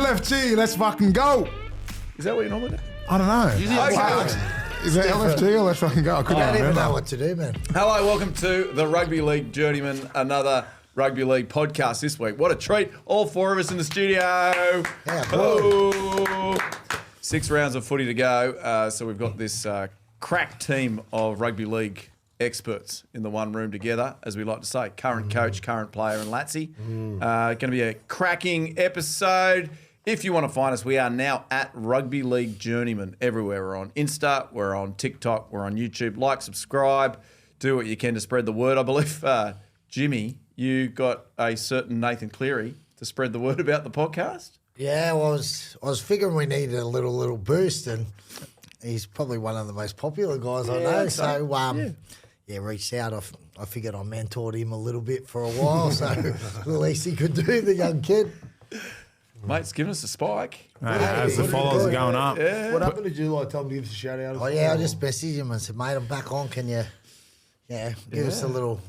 LFG, let's fucking go. Is that what you normally do? I don't know. Is that LFG or let's fucking go? I couldn't I don't even remember. know what to do, man. Hello, welcome to the Rugby League Journeymen, another Rugby League podcast this week. What a treat. All four of us in the studio. Yeah, oh. 6 rounds of footy to go. So we've got this crack team of rugby league experts in the one room together, as we like to say. Current coach, current player, and Latsy. Going to be a cracking episode. If you want to find us, we are now at Rugby League Journeymen everywhere. We're on Insta, we're on TikTok, we're on YouTube. Like, subscribe, do what you can to spread the word. I believe, Jimmy, you got a certain Nathan Cleary to spread the word about the podcast. Yeah, well, I was figuring we needed a little boost, and he's probably one of the most popular guys I know. So, reached out. I figured I mentored him a little bit for a while, so the least he could do, the young kid. Mate's giving us a spike. As the followers are going up. Yeah. What happened? Did you tell him to give us a shout out? Oh yeah, I just messaged him and said, "Mate, I'm back on. Can you, give us a little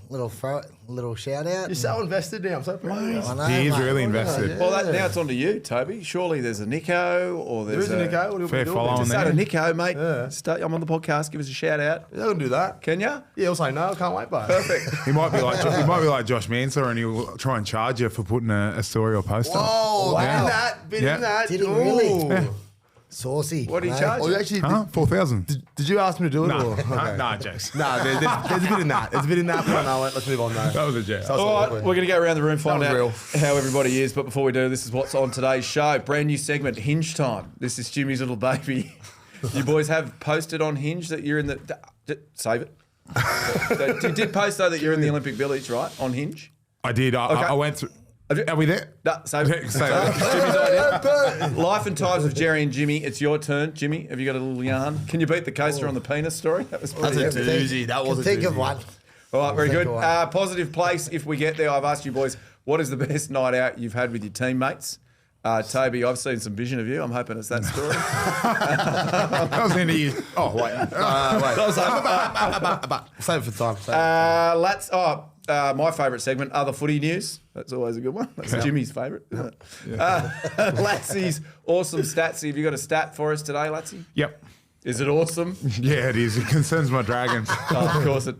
shout out?" You're so invested now. I'm so proud of you. I know, He is mate. really invested. Well, now it's on to you, Toby. Surely there's a Nico or There there's is a Nico. What are Fair we follow doing? on Just there. say to Nico, mate. Yeah. I'm on the podcast. Give us a shout out. Yeah, I can do that. Can you? Yeah, he'll say no. I can't wait, bro. Perfect. He might be like Josh Mansour, and he'll try and charge you for putting a story or post up. Oh, Wow. bit in that. Did he Ooh. really? Saucy. What did he mate. charge? Oh, you actually Huh? 4,000. did you ask me to do it? No, Or? Okay. no, jokes. No, there's a bit in that. There's a bit in that. But no, let's move on though. That was a joke. All right, we're going to go around the room, find That out was real. how everybody is. But before we do, this is what's on today's show. Brand new segment, Hinge time. This is Jimmy's little baby. You boys have posted on Hinge that you're in the... Save it. You did post, though, that you're in the Olympic Village, right, on Hinge? I did. I went through. Are we there? No, save it. Save it. It's Jimmy's idea. Life and Times of Jerry and Jimmy. It's your turn. Jimmy, have you got a little yarn? Can you beat the coaster on the penis story? That was That's a doozy. That was a Think of doozy. one. All right, very Think good. of one. Positive place if we get there. I've asked you boys, what is the best night out you've had with your teammates? Toby, I've seen some vision of you. I'm hoping it's that story. That was the end of you. Oh, wait. Save it for time. Save it. My favourite segment, other footy news. That's always a good one. That's Jimmy's favourite, isn't it? Latsy's awesome stats. Have you got a stat for us today, Latsy? Yep. Is it awesome? Yeah, it is. It concerns my Dragons. Of course it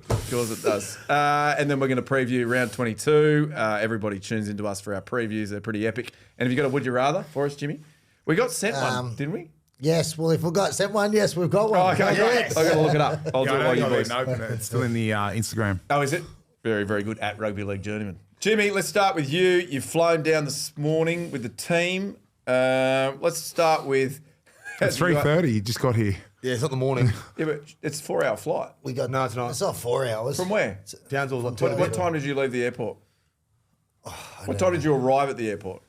does. And then we're going to preview round 22. Everybody tunes into us for our previews. They're pretty epic. And have you got a would you rather for us, Jimmy? We got sent one, didn't we? Yes. Well, if we've got sent one, yes, we've got one. Oh, okay. Yes. I've got to look it up. I'll do it while you I boys. didn't open it. It's still in the Instagram. Oh, is it? Very, very good at Rugby League Journeyman. Jimmy, let's start with you. You've flown down this morning with the team. Let's start with... It's 3:30. You just got here. Yeah, it's not the morning. Yeah, but it's a 4-hour flight. We got. No, it's not. It's not 4 hours. From where? Townsville's like What time did you leave the airport? What time did you arrive at the airport?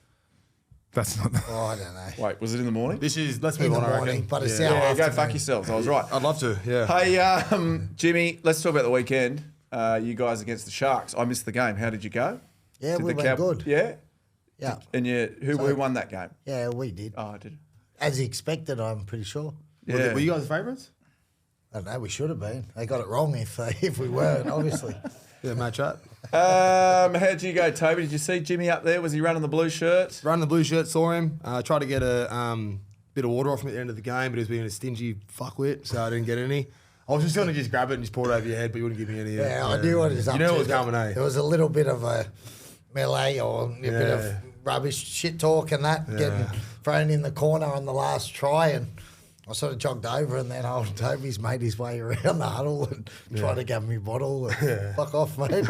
That's not. Oh, I don't know. Wait, was it in the morning? Let's move In the on, I morning, reckon. but it's yeah. our Yeah, go afternoon. fuck yourselves. I was right. I'd love to, yeah. Hey, Jimmy, let's talk about the weekend. You guys against the Sharks. I missed the game. How did you go? Yeah, Did we the went good. Yeah? Yeah. And who won that game? Yeah, we did. Oh, I did. As expected, I'm pretty sure. Yeah. Were you guys favourites? I don't know, we should have been. They got it wrong if we weren't, obviously. Yeah, match up. How'd you go, Toby? Did you see Jimmy up there? Was he running the blue shirt? Running the blue shirt, saw him. Tried to get a bit of water off him at the end of the game, but he was being a stingy fuckwit, so I didn't get any. I was just going to just grab it and just pour it over your head, but you wouldn't give me any. Yeah, I knew what he was up to. You know what was coming, eh? There was a little bit of a melee or a bit of rubbish shit talk and that, getting thrown in the corner on the last try, and I sort of jogged over, and then old Toby's made his way around the huddle and tried to give me a bottle. And fuck off, mate. No,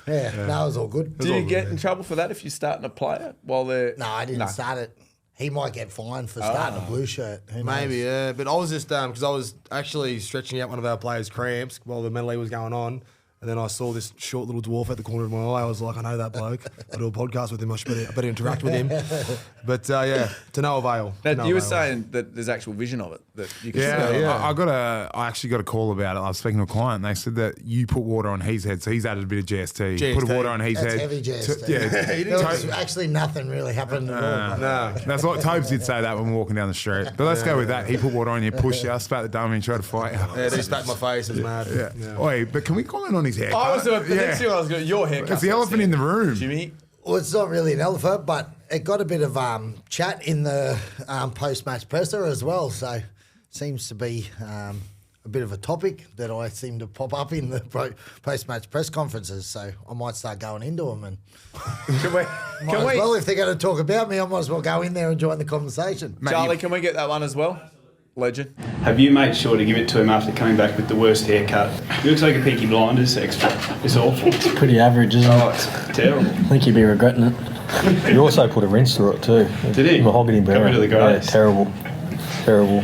it was all good. Do you get in trouble for that if you're starting a player while they're... No, I didn't start it. He might get fined for starting a blue shirt. Who knows? Maybe, yeah. But I was just, because I was actually stretching out one of our players' cramps while the melee was going on. And then I saw this short little dwarf at the corner of my eye. I was like, I know that bloke. I do a podcast with him. I better interact with him. But yeah, to no avail. Now, you were saying that there's actual vision of it. That you can I actually got a call about it. I was speaking to a client, and they said that you put water on his head, so he's added a bit of GST. Put water on his That's head. heavy GST. Yeah, There was actually nothing really happened at all. No. that's what Tobes did say that when we were walking down the street. But let's go with that. He put water on you, pushed you, spat the dummy, and tried to fight you. Yeah, they spat my face. It was mad. Yeah. Oi, but can we comment on his haircut? I was the next thing I was going, your haircut. It's the elephant in the room. Jimmy, Well, it's not really an elephant, but it got a bit of chat in the post-match presser as well. So seems to be a bit of a topic that I seem to pop up in the post-match press conferences. So I might start going into them and well, if they're going to talk about me, I might as well go in there and join the conversation. Charlie, can we get that one as well? Legend. Have you made sure to give it to him after coming back with the worst haircut? He looks like a Peaky Blinders extra. It's awful. It's pretty average, isn't it? Oh, it's terrible. I think you'd be regretting it. He also put a rinse through it too. Did he? Mahogany Got barrel. rid of the grays. Yeah, terrible. Terrible.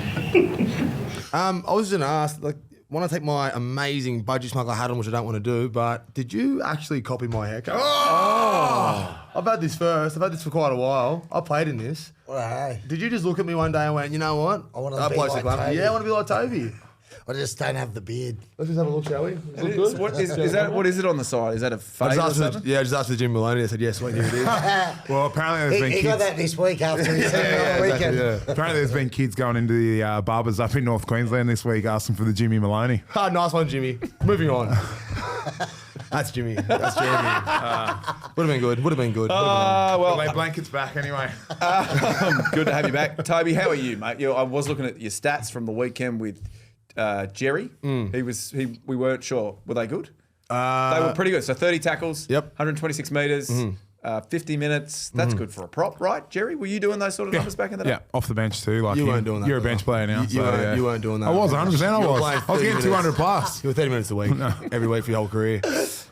I was going to ask, like, when I take my amazing budgie smuggler hat on, which I don't want to do, but did you actually copy my haircut? Oh! I've had this first. I've had this for quite a while. I played in this. Well, hey, Did you just look at me one day and went, you know what? I want to That be bloke's like a glamour. Toby. Yeah, I want to be like Toby. I just don't have the beard. Let's just have a look, shall we? Does it look good? What is it on the side? Is that a fade or just something? asked after the Jim Maloney. I said, yes, wait, here it is. Well, apparently there's been He kids. got that this week after he said it on the weekend. Apparently there's been kids going into the barbers up in North Queensland this week asking for the Jimmy Maloney. Ah, nice one, Jimmy. Moving on. That's Jimmy. That's Jeremy. Would have been good. Would have been good. Well, lay blankets back anyway. Good to have you back. Toby, how are you, mate? I was looking at your stats from the weekend with Jerry. We weren't sure. Were they good? They were pretty good. So 30 tackles, Yep. 126 metres, 50 minutes. That's good for a prop, right, Jerry? Were you doing those sort of numbers back in the day? Yeah, off the bench too. Like You him. weren't doing that, You're a though. bench player now. You weren't doing that. I was 100%. I You were was. playing I was 30 getting minutes. 200 plus. You were 30 minutes a week, every week for your whole career.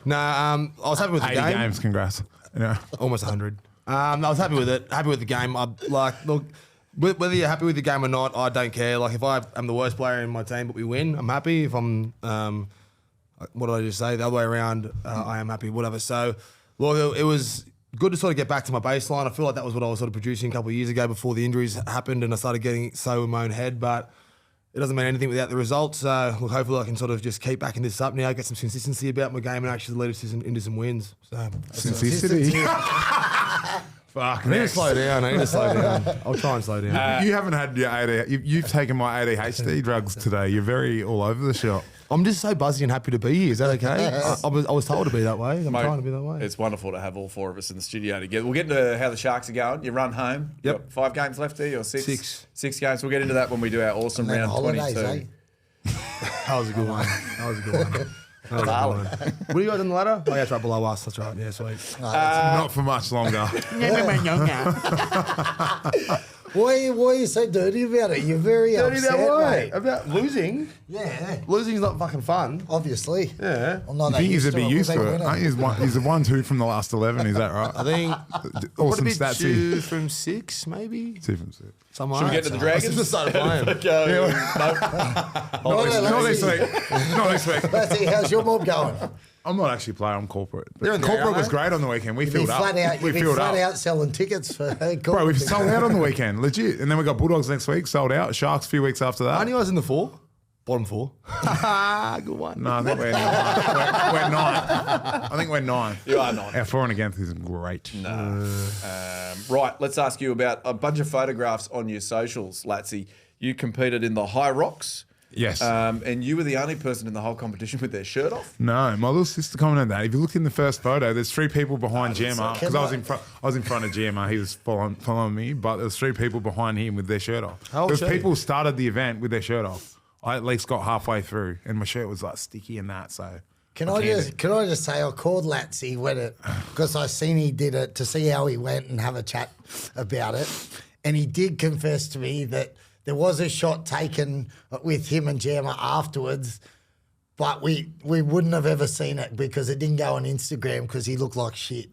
I was happy with the 80 game. games. Congrats. Yeah. Almost 100. I was happy with it. Happy with the game. Look, whether you're happy with the game or not, I don't care. Like, if I am the worst player in my team but we win, I'm happy. If I'm, what did I just say? The other way around, I am happy. Whatever. So, well, it was good to sort of get back to my baseline. I feel like that was what I was sort of producing a couple of years ago before the injuries happened and I started getting so in my own head. But it doesn't mean anything without the results. So, look, hopefully I can sort of just keep backing this up now, get some consistency about my game and actually lead us into some wins. So, Consistency. Fuck. I need to slow down. I'll try and slow down. You haven't had your you've taken my ADHD drugs today. You're very all over the shop. I'm just so buzzy and happy to be here. Is that okay? I was told to be that way. I'm Mate, trying to be that way. It's wonderful to have all four of us in the studio together. We'll get into how the Sharks are going. You run home. Yep. Got 5 games left there or 6? Six. 6 games. We'll get into that when we do our awesome And then round holidays, 22. eh? That was a good one. What are you guys on the ladder? Oh, yeah, it's right below us. That's right. Yeah, sweet. Not for much longer. Why are you so dirty about it? You're very upset, mate. About losing? Yeah, Losing's not fucking fun. obviously. Yeah. I'm not I that think he's used a to bit it. used We've to been it. winning. I think he's a 1-2 from the last 11. Is that right? I think Awesome what a bit statsy. 2 from 6, maybe. 2 from 6. Something Should we like get to the that. Dragons? Just started playing. Not this week. Not this week. Let's see, how's your mob going? I'm not actually playing. I'm corporate. They're in there, Corporate aren't was they? great on the weekend. We You've been filled up. flat out. We You've been filled flat up. out selling tickets for. Bro, we've sold out on the weekend, legit. And then we got Bulldogs next week, sold out. Sharks a few weeks after that. Aren't you guys in the 4? Bottom 4. Good one. No, I think we're 9. We're 9. I think we're 9. You are 9. Our for and against is great. Right, let's ask you about a bunch of photographs on your socials, Latsy. You competed in the Hyrox. Yes. And you were the only person in the whole competition with their shirt off. No, my little sister commented that. If you look in the first photo, there's 3 people behind Gemma because Can I was in front of Gemma. He was following me, but there's 3 people behind him with their shirt off. How old Because is she? people started the event with their shirt off. I at least got halfway through, and my shirt was like sticky and that. So Can I just say I called Latsy when it because I seen he did it to see how he went and have a chat about it, and he did confess to me that there was a shot taken with him and Gemma afterwards, but we wouldn't have ever seen it because it didn't go on Instagram because he looked like shit.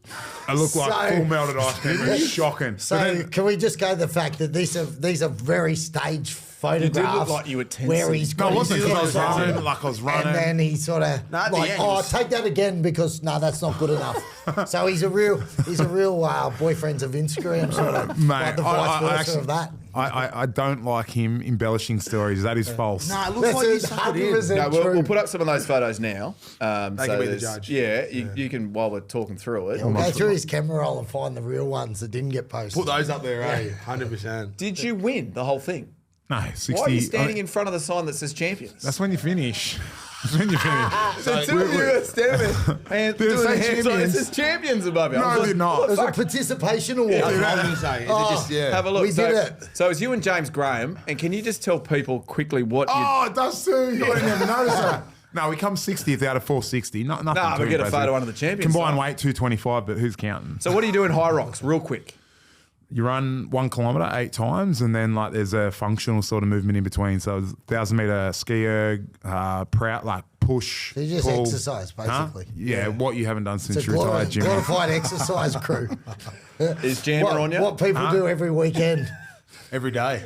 I looked like full melted ice cream. It was shocking. So But then- can we just go the fact that these are very staged photographs like you were tense. where he's no, got it wasn't his because I was hands on, running. Like I was running. and then he sort of at the like, end, oh, it's- take that again because no, that's not good enough. So he's a real boyfriends of Instagram sort of Mate, like the vice versa of that. I don't like him embellishing stories. That is false. Nah, it looks like you That's sucked it in. 100% No, we'll true. put up some of those photos now. They can be the there's- judge. Yeah, you can, while we're talking through it. We'll go through his camera roll and find the real ones that didn't get posted. Put those up there, eh? 100%. Did you win the whole thing? No, 60. Why are you standing in front of the sign that says champions? That's when you finish. When you finish. The two of you are standing there and doing the hands on. It says champions above you. No, they're not. It was a participation award. That's what I was going to say. Is it just, Have a look. We did it. So it's you and James Graham, and can you just tell people quickly what you... Oh, it does too. I didn't even notice that. No, we come 60th out of 460. Nothing Nah, too we get a impressive. photo under the champions. Combined weight 225, but who's counting? So what do you do in Hyrox, real quick? You run 1 kilometre 8 times, and then like there's a functional sort of movement in between. So 1,000 metre ski erg, proud like push. So you just pull. exercise basically. Yeah, what you haven't done since It's a you retired, Jimmy. glorified exercise crew. Is Jammer on you? What people do every weekend. every day.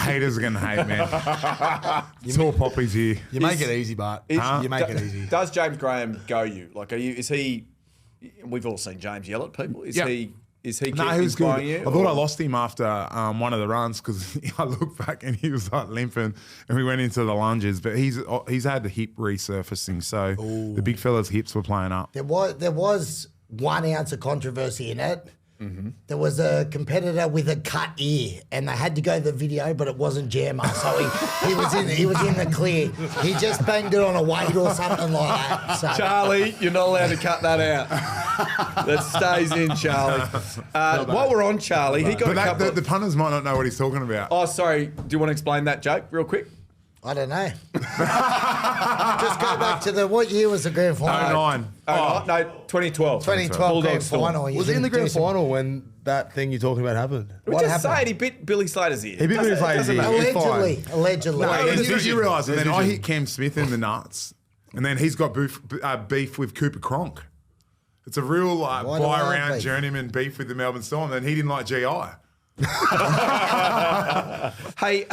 Haters are gonna hate, man. It's all poppies here. You make it easy, Bart. You make it easy. Does James Graham go you? Like, is he... We've all seen James yell at people. Is he No, he was good. inspiring you? I thought I lost him after one of the runs because I looked back and he was like limping, and we went into the lunges. But he's had the hip resurfacing, so the big fella's hips were playing up. There was 1 ounce of controversy in it. Mm-hmm. There was a competitor with a cut ear, and they had to go to the video, but it wasn't Jammer, so he was in the clear. He just banged it on a weight or something like that. So. Charlie, you're not allowed to cut that out. That stays in, Charlie. While we're on Charlie, he got But a couple. the punters might not know what he's talking about. Oh, sorry. Do you want to explain that joke real quick? I don't know. Just go back to what year was the grand final? 09. No, 2012. 2012 Bulldog grand Storm. final. You Was it in the can grand do some- final when that thing you're talking about happened? We What just happened? say it, he bit Billy Slater's ear. He bit Billy Slater's ear. Allegedly. It's Allegedly. No, there's as soon as you vision. realise it, There's then I vision. hit Cam Smith in the nuts, and then he's got beef with Cooper Cronk. It's a real Why do I buy have around beef? journeyman beef with the Melbourne Storm, and he didn't like GI. Hey,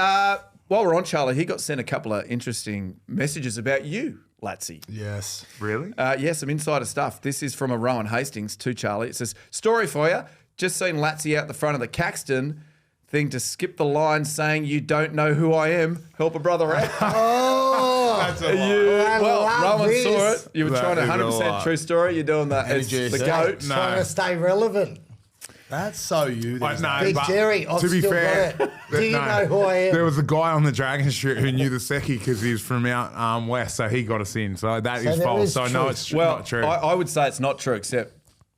while we're on Charlie, he got sent a couple of interesting messages about you, Latsy. Yes. Really? Yeah, some insider stuff. This is from a Rowan Hastings to Charlie. It says, story for you. Just seen Latsy out the front of the Caxton thing to skip the line saying, you don't know who I am. Help a brother out. Oh, That's a Well, love Rowan this. saw it. You were That trying to is a 100% lot. true story. You're doing that as Energy. the goat. No. trying to stay relevant. That's so you. No, Big but Jerry, I've to be still fair, got it. Do you know who I am? There was a guy on the Dragon Street who knew the Secchi because he was from out west, so he got us in. So that is there false. is So I know truth. it's Well, not true. I would say it's not true, except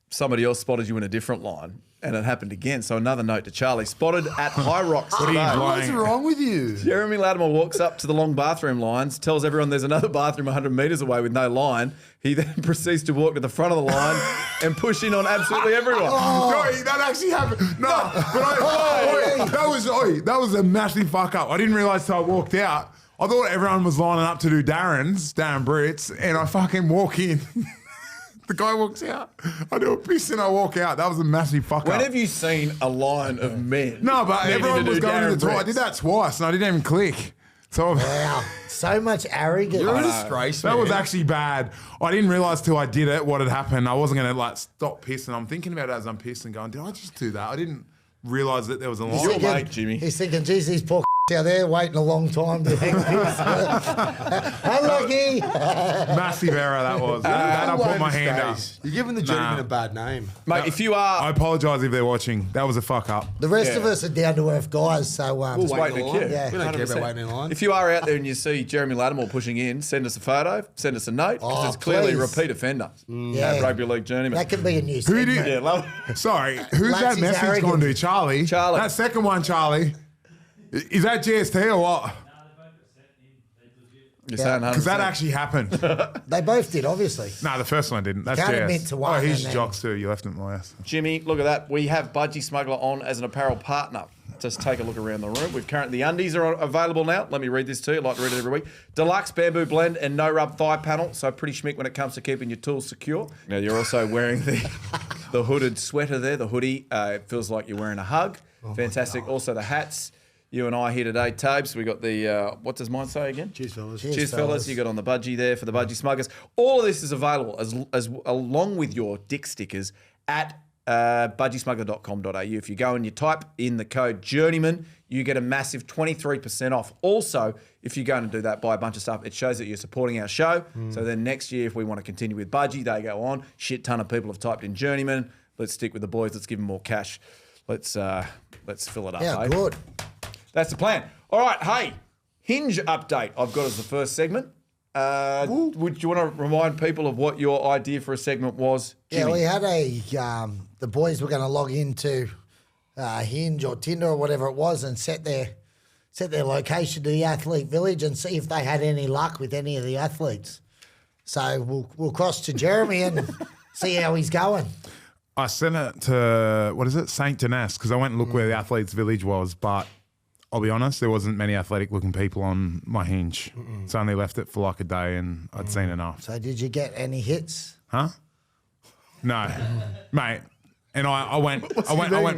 somebody else spotted you in a different line, and it happened again. So another note to Charlie. Spotted at Hyrox What are you today. lying? What's wrong with you? Jeremy Latimer walks up to the long bathroom lines, tells everyone there's another bathroom 100 metres away with no line. He then proceeds to walk to the front of the line and push in on absolutely everyone. Sorry, that actually happened. No, but that was a massive fuck up. I didn't realise till I walked out. I thought everyone was lining up to do Darren Brits, and I fucking walk in. The guy walks out. I do a piss and I walk out. That was a massive fuck When up. have you seen a line of men? No, but needing everyone to was do going to Darren the tour. I Britts? did that twice and I didn't even click. So Wow, so much arrogance. You're a disgrace, that man. was actually bad. I didn't realise till I did it what had happened. I wasn't going to like stop pissing. I'm thinking about it as I'm pissing, going, did I just do that? I didn't realise that there was a line. Your mate, Jimmy. He's thinking, geez, these poor out there waiting a long time to hang this. Unlucky. Massive error that was. That I put my hand up. You're giving the journeyman a bad name. Mate, if you I are... apologise if they're watching. That was a fuck up. The rest of Yeah. us are down to earth guys, so We'll Wait wait in in the the line. queue. Yeah. We don't care 100%. about waiting in line. If you are out there and you see Jeremy Latimer pushing in, send us a photo, send us a note, because Oh, it's clearly a please. repeat offender Yeah. at Rugby League Journeymen. that could be a new Who segment. did? Yeah, love Sorry, who's that Latsy's message arrogant. going to? Charlie. Charlie. That second one, Charlie. Is that GST or what? You're saying 100%. Because that actually happened. They both did, obviously. No, the first one didn't. That's Can't JS. admit to one Oh, he's and then- jocks too. You left him last. Jimmy, look at that. We have Budgie Smuggler on as an apparel partner. Just take a look around the room. We've currently, the undies are available now. Let me read this to you. I like to read it every week. Deluxe bamboo blend and no rub thigh panel. So pretty schmick when it comes to keeping your tools secure. Now you're also wearing the hooded sweater there, the hoodie. It feels like you're wearing a hug. Fantastic. Also the hats. You and I here today, Tobes. We got the, what does mine say again? Cheers, fellas. Cheers, fellas. You got on the budgie there for the budgie smugglers. All of this is available as along with your dick stickers at budgiesmuggler.com.au. If you go and you type in the code Journeyman, you get a massive 23% off. Also, if you go and do that, buy a bunch of stuff, it shows that you're supporting our show. So then next year, if we want to continue with Budgie, they go on. Shit ton of people have typed in Journeyman. Let's stick with the boys. Let's give them more cash. Let's fill it up. Yeah, eh? good. That's the plan. All right, hey, Hinge update I've got as the first segment. Would you want to remind people of what your idea for a segment was, Jimmy? Yeah, we had the boys were going to log into Hinge or Tinder or whatever it was and set their location to the athlete village and see if they had any luck with any of the athletes. So we'll cross to Jeremy and see how he's going. I sent it to, St. Denis, because I went and looked where the athletes village was, but I'll be honest, there wasn't many athletic-looking people on my Hinge. So I only left it for like a day and I'd seen enough. So did you get any hits? Huh? No, mate. And I went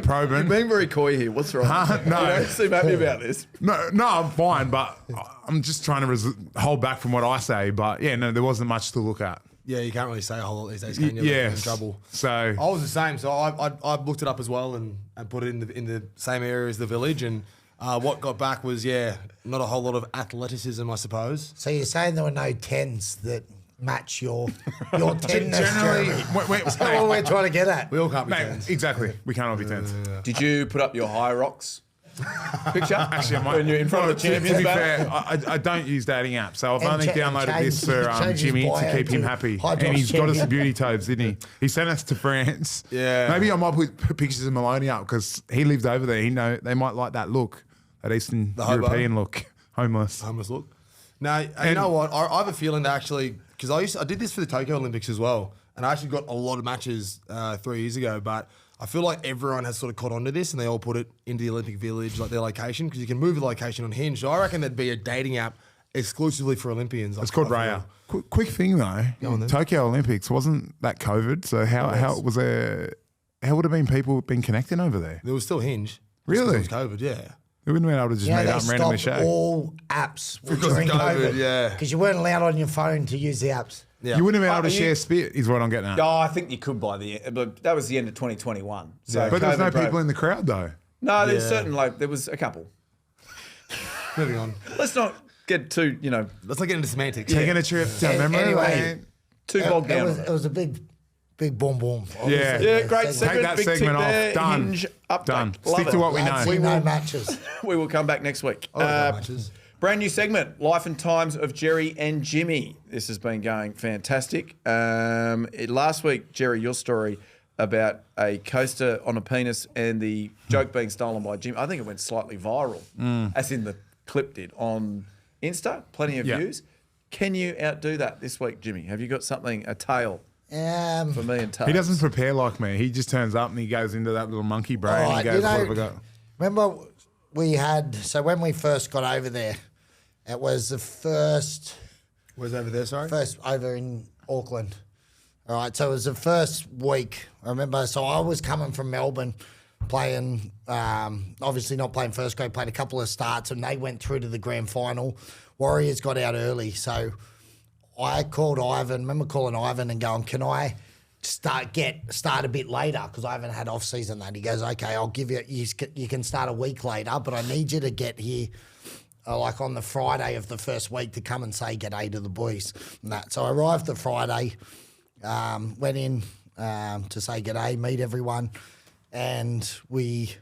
probing. You're being very coy here. What's wrong? No. You don't seem happy about this. No, I'm fine, but I'm just trying to hold back from what I say. But yeah, no, there wasn't much to look at. Yeah, you can't really say a whole lot these days, can you? Yeah, In trouble. So I was the same. So I looked it up as well and put it in the same area as the village. And what got back was, not a whole lot of athleticism, I suppose. So you're saying there were no 10s that match your 10ness, generally, Jeremy? That's what we're trying to get at. We all can't be mate, tens. exactly, we can't all be tens. Did you put up your Hyrox picture? Actually, I might. When you're in front of the to champions, be banner? fair, I don't use dating apps, so I've And only downloaded this for change his Jimmy to bio keep him to happy. Hyrox And he's got us the Champion. beauty tobes, didn't he? He sent us to France. Yeah. Maybe I might put pictures of Maloney up because he lives over there. They might like that look, that Eastern hobo. European look, homeless. Homeless look. Now, you know what? I have a feeling that actually, because I did this for the Tokyo Olympics as well, and I actually got a lot of matches 3 years ago, but I feel like everyone has sort of caught on to this and they all put it into the Olympic Village, like their location, because you can move the location on Hinge. So I reckon there'd be a dating app exclusively for Olympians. It's called Raya. Quick thing though, Tokyo Olympics wasn't that COVID, so how was there? How would have been people been connecting over there? There was still Hinge. Really? It was COVID, yeah. We wouldn't have been able to just meet They up and randomly stopped show. all apps Because during of COVID, COVID. yeah. Because you weren't allowed on your phone to use the apps. Yeah. You wouldn't have been able to you- share spit, is what I'm getting at. Oh, I think you could by the end, but that was the end of 2021. So But there's no COVID broke. people in the crowd though. No, there's certain there was a couple. Moving on. Let's not get too Let's not get into semantics. Taking a trip down memory Anyway. lane. too bogged down. It was a big boom boom. Yeah. Yeah, great Take segment. that Big segment tick off. there. Done. Hinge update. Done. Love Stick it. to what we know. Latsy, no matches. We will come back next week. I like the matches. Brand new segment, Life and Times of Jerry and Jimmy. This has been going fantastic. Last week, Jerry, your story about a coaster on a penis and the joke being stolen by Jimmy. I think it went slightly viral, as in the clip did on Insta. Plenty of Yeah. views. Can you outdo that this week, Jimmy? Have you got something, a tale for me and Tubbs? He doesn't prepare like me. He just turns up and he goes into that little monkey brain and he Alright, goes, what have I got? Remember we had, so when we first got over there, it was the first Where's over there, sorry? over in Auckland. All right, so it was the first week. I remember, so I was coming from Melbourne playing, obviously not playing first grade, played a couple of starts and they went through to the grand final. Warriors got out early, so I called Ivan, remember calling Ivan and going, can I start a bit later because I haven't had off season. And he goes, okay, I'll give you can start a week later, but I need you to get here like on the Friday of the first week to come and say g'day to the boys and that. So I arrived the Friday, went in to say g'day, meet everyone, and we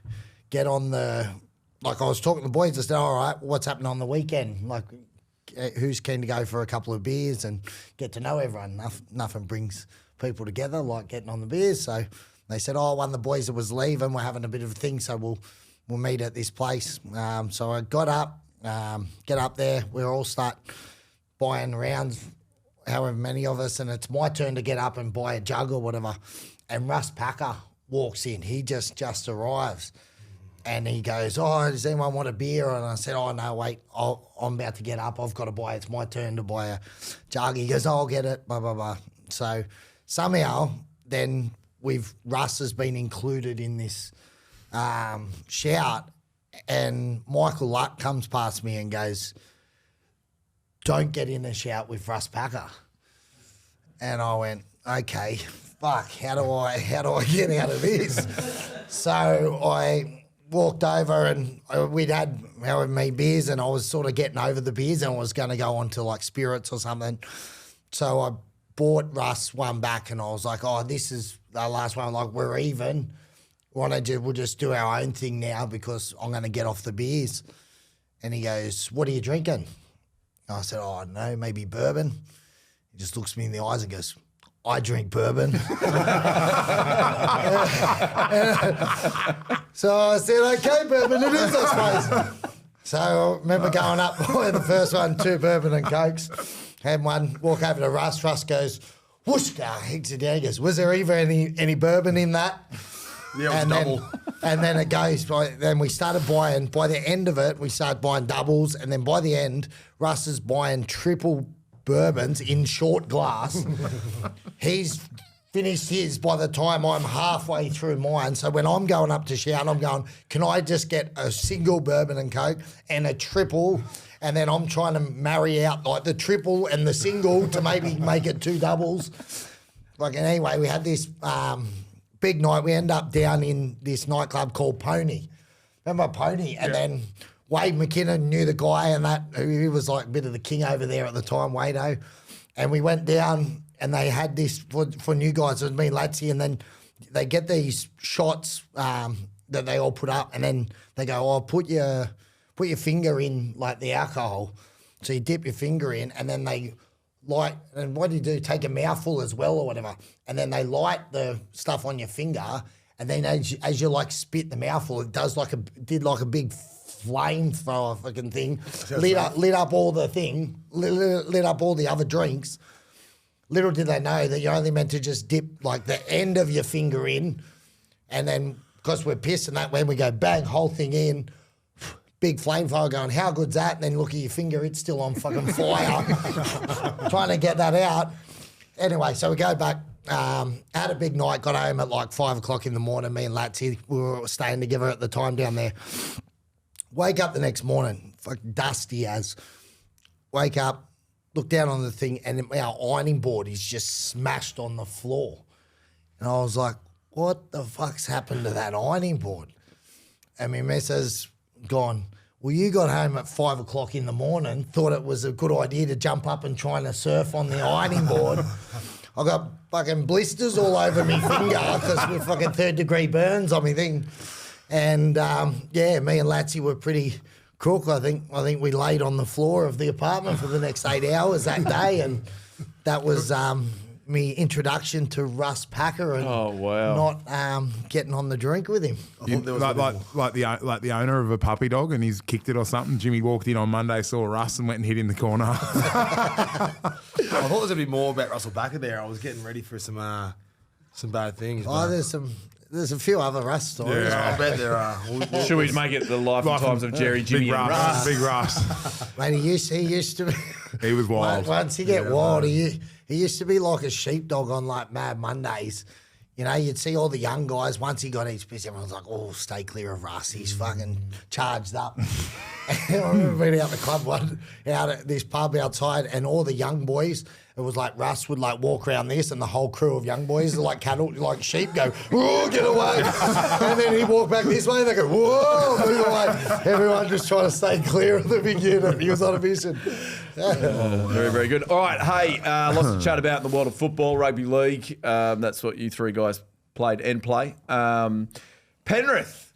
get on the, like I was talking to the boys, I said, all right, what's happening on the weekend? Like, who's keen to go for a couple of beers and get to know everyone? Nothing brings people together like getting on the beers. So they said, oh, one of the boys that was leaving, we're having a bit of a thing, so we'll meet at this place. So I got up, get up there, we all start buying rounds, however many of us, and it's my turn to get up and buy a jug or whatever. And Russ Packer walks in. He just arrives. And he goes, oh, does anyone want a beer? And I said, oh, no, wait, I'm about to get up. I've got to buy, it's my turn to buy a jug. He goes, oh, I'll get it, blah, blah, blah. So somehow then Russ has been included in this shout, and Michael Luck comes past me and goes, don't get in a shout with Russ Packer. And I went, okay, fuck, how do I get out of this? So I walked over and we'd had however many beers and I was sort of getting over the beers and I was going to go on to like spirits or something. So I bought Russ one back and I was like, oh, this is the last one. Like, we're even. We'll just do our own thing now because I'm going to get off the beers. And he goes, what are you drinking? I said, oh, I don't know, maybe bourbon. He just looks me in the eyes and goes, I drink bourbon. So I said, okay, bourbon it is, I suppose. So I remember going up for the first one, 2 bourbon and cokes. Had one, walk over to Russ. Russ goes, whoosh, hits it down. He goes, was there even any bourbon in that? Yeah, it was double. And then it goes, then we started buying, by the end of it, we started buying doubles. And then by the end, Russ is buying triple bourbons in short glass. He's finished his by the time I'm halfway through mine. So when I'm going up to shout, I'm going, can I just get a single bourbon and coke and a triple? And then I'm trying to marry out like the triple and the single to maybe make it 2 doubles. Like, and anyway, we had this big night. We end up down in this nightclub called Pony. Remember Pony? And then Wade McKinnon knew the guy, and that he was like a bit of the king over there at the time, Wado. And we went down, and they had this for new guys. It was me and Latsy, and then they get these shots that they all put up, and then they go, "Oh, put your finger in like the alcohol." So you dip your finger in, and then they light. And what do? Take a mouthful as well, or whatever. And then they light the stuff on your finger, and then as you like spit the mouthful, it does did like a big flamethrower fucking thing, lit up all the thing, lit up all the other drinks. Little did they know that you're only meant to just dip like the end of your finger in, and then because we're pissed and that, when we go bang, whole thing in, big flamethrower going, how good's that? And then look at your finger, it's still on fucking fire, trying to get that out. Anyway, so we go back, had a big night, got home at like 5 o'clock in the morning, me and Latsy, we were staying together at the time down there. Wake up the next morning, fucking dusty as. Wake up, look down on the thing, and our ironing board is just smashed on the floor. And I was like, what the fuck's happened to that ironing board? And my missus gone, well, you got home at 5 o'clock in the morning, thought it was a good idea to jump up and try and surf on the ironing board. I got fucking blisters all over my finger because we're fucking 3rd-degree burns on my thing. And, me and Latsy were pretty crook. I think we laid on the floor of the apartment for the next 8 hours that day, and that was me introduction to Russ Packer and not getting on the drink with him. Like the owner of a puppy dog, and he's kicked it or something. Jimmy walked in on Monday, saw Russ, and went and hid in the corner. I thought there was gonna be more about Russell Packer there. I was getting ready for some bad things. Oh, there's a few other Russ stories. Yeah. I bet there are. Should we make it the life and times of Jerry, Jimmy, and Russ? Big Russ. Mate, he used to be. He was wild. Once he get wild, he used to be like a sheepdog on like Mad Mondays. You know, you'd see all the young guys. Once he got his piss, everyone's like, oh, stay clear of Russ. He's fucking charged up. And I remember being out the club out at this pub outside, and all the young boys, it was like Russ would like walk around this, and the whole crew of young boys, like cattle, like sheep, go, whoa, get away. And then he'd walk back this way, and they go, whoa, move away. Everyone just trying to stay clear of the big unit. He was on a mission. Very, very good. All right, hey, lots to chat about in the world of football, rugby league. That's what you 3 guys played and play. Penrith,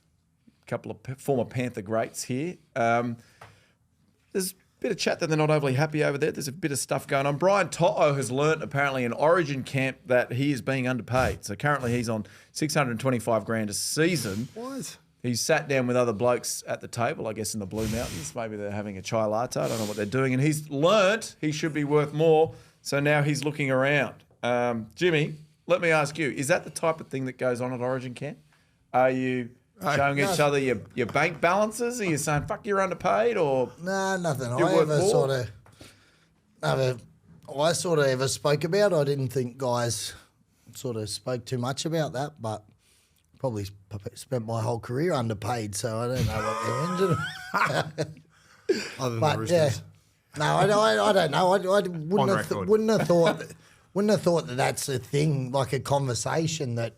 a couple of former Panther greats here. There's a bit of chat that they're not overly happy over there. There's a bit of stuff going on. Brian Toto has learnt apparently in Origin camp that he is being underpaid. So currently he's on $625,000 a season. What? He's sat down with other blokes at the table, I guess in the Blue Mountains. Maybe they're having a chai latte. I don't know what they're doing. And he's learnt he should be worth more. So now he's looking around. Jimmy, let me ask you, is that the type of thing that goes on at Origin camp? Are you showing each other your bank balances? Are you saying, fuck, you're underpaid? Or No, nothing. You're worth I sort of ever spoke about. I didn't think guys sort of spoke too much about that, but probably spent my whole career underpaid, so I don't know what they're into. Other than But the yeah, Roosters. no, I don't know. I wouldn't have thought that that's a thing, like a conversation that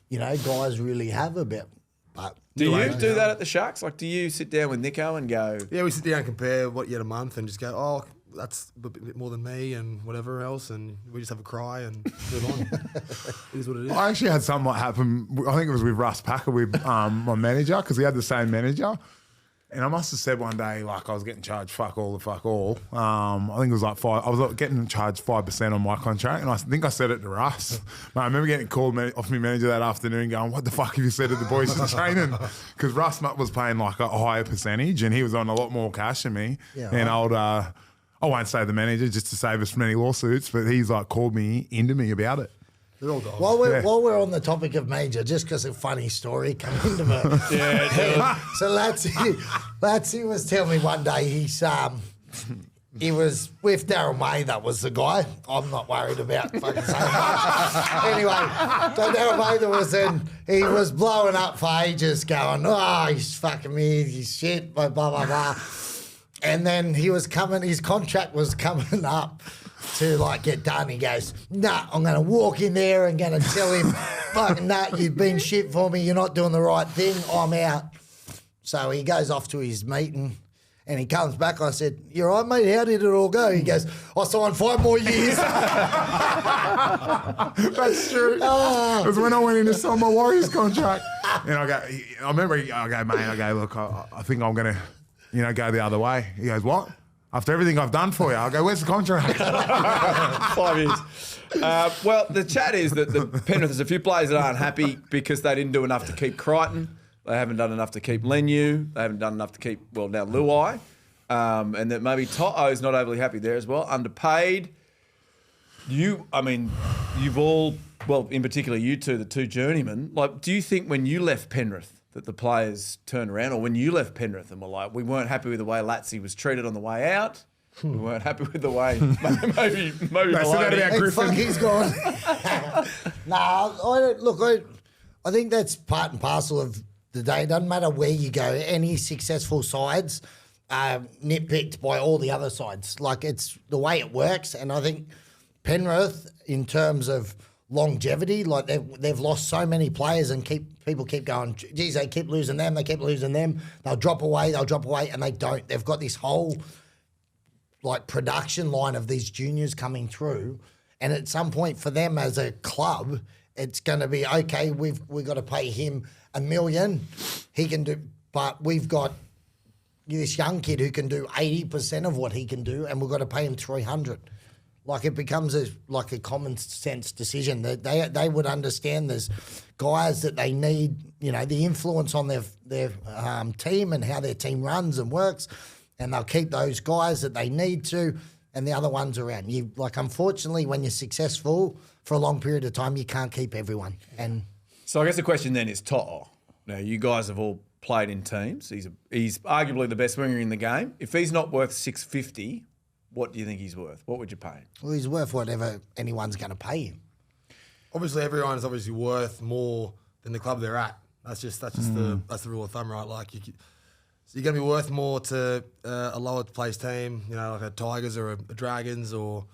guys really have about. But do you do that at the Sharks? Like, do you sit down with Nico and go, Yeah, we sit down and compare what you had a month and just go, oh, that's a bit more than me and whatever else, and we just have a cry and move on. It is what it is. I actually had something like happen. I think it was with Russ Packer with my manager, because we had the same manager. And I must have said one day, like, I was getting charged fuck all. I think it was like I was getting charged 5% on my contract, and I think I said it to Russ. But I remember getting called off my manager that afternoon going, what the fuck have you said to the boys in training? Because Russ was paying like a higher percentage, and he was on a lot more cash than me. Yeah, and right. I won't say the manager just to save us from any lawsuits, but he's like called me into me about it. They're all dogs. While we're on the topic of major, just because a funny story came into me. So Latsy was telling me one day he was with Daryl May. That was the guy. I'm not worried about fucking saying much. Anyway, so Daryl May was in. He was blowing up for ages, going, "Oh, he's fucking me. He's shit." Blah blah blah blah. And then he was coming. His contract was coming up to like get done. He goes, "Nah, I'm going to walk in there and going to tell him, fucking nah, you've been shit for me. You're not doing the right thing. I'm out." So he goes off to his meeting and he comes back. I said, "You all right, mate? How did it all go?" He goes, "I signed 5 more years." That's true. Because when I went in to sign my Warriors contract, and I remember, mate, look, I think I'm going to, go the other way. He goes, "What? After everything I've done for you?" I go, "Where's the contract?" 5 years. Well, the chat is that the Penrith, there's a few players that aren't happy because they didn't do enough to keep Crichton. They haven't done enough to keep Lenu. They haven't done enough to keep, now Luai. And that maybe To'o's not overly happy there as well. Underpaid. You've all, in particular you two, the two journeymen, like, do you think when you left Penrith that the players turned around, or when you left Penrith and were like, we weren't happy with the way Latsy was treated on the way out? We weren't happy with the way maybe Maloney. Hey, fuck, he's gone. I think that's part and parcel of the day. It doesn't matter where you go. Any successful sides nitpicked by all the other sides. Like, it's the way it works. And I think Penrith, in terms of longevity, like they've lost so many players, and people keep going, geez, they keep losing them, they'll drop away, and they don't. They've got this whole like production line of these juniors coming through, and at some point for them as a club, it's going to be, okay, we've got to pay him $1 million. He can do, but we've got this young kid who can do 80% of what he can do, and we've got to pay him 300. Like, it becomes a common sense decision. They would understand there's guys that they need, the influence on their team and how their team runs and works, and they'll keep those guys that they need to, and the other ones around. Unfortunately, when you're successful for a long period of time, you can't keep everyone. And so I guess the question then is To'o. Now, you guys have all played in teams. He's arguably the best winger in the game. If he's not worth $650, what do you think he's worth? What would you pay him? Well, he's worth whatever anyone's going to pay him. Obviously, everyone is obviously worth more than the club they're at. That's the rule of thumb, right? Like, you're going to be worth more to a lower placed team, like a Tigers or a Dragons, or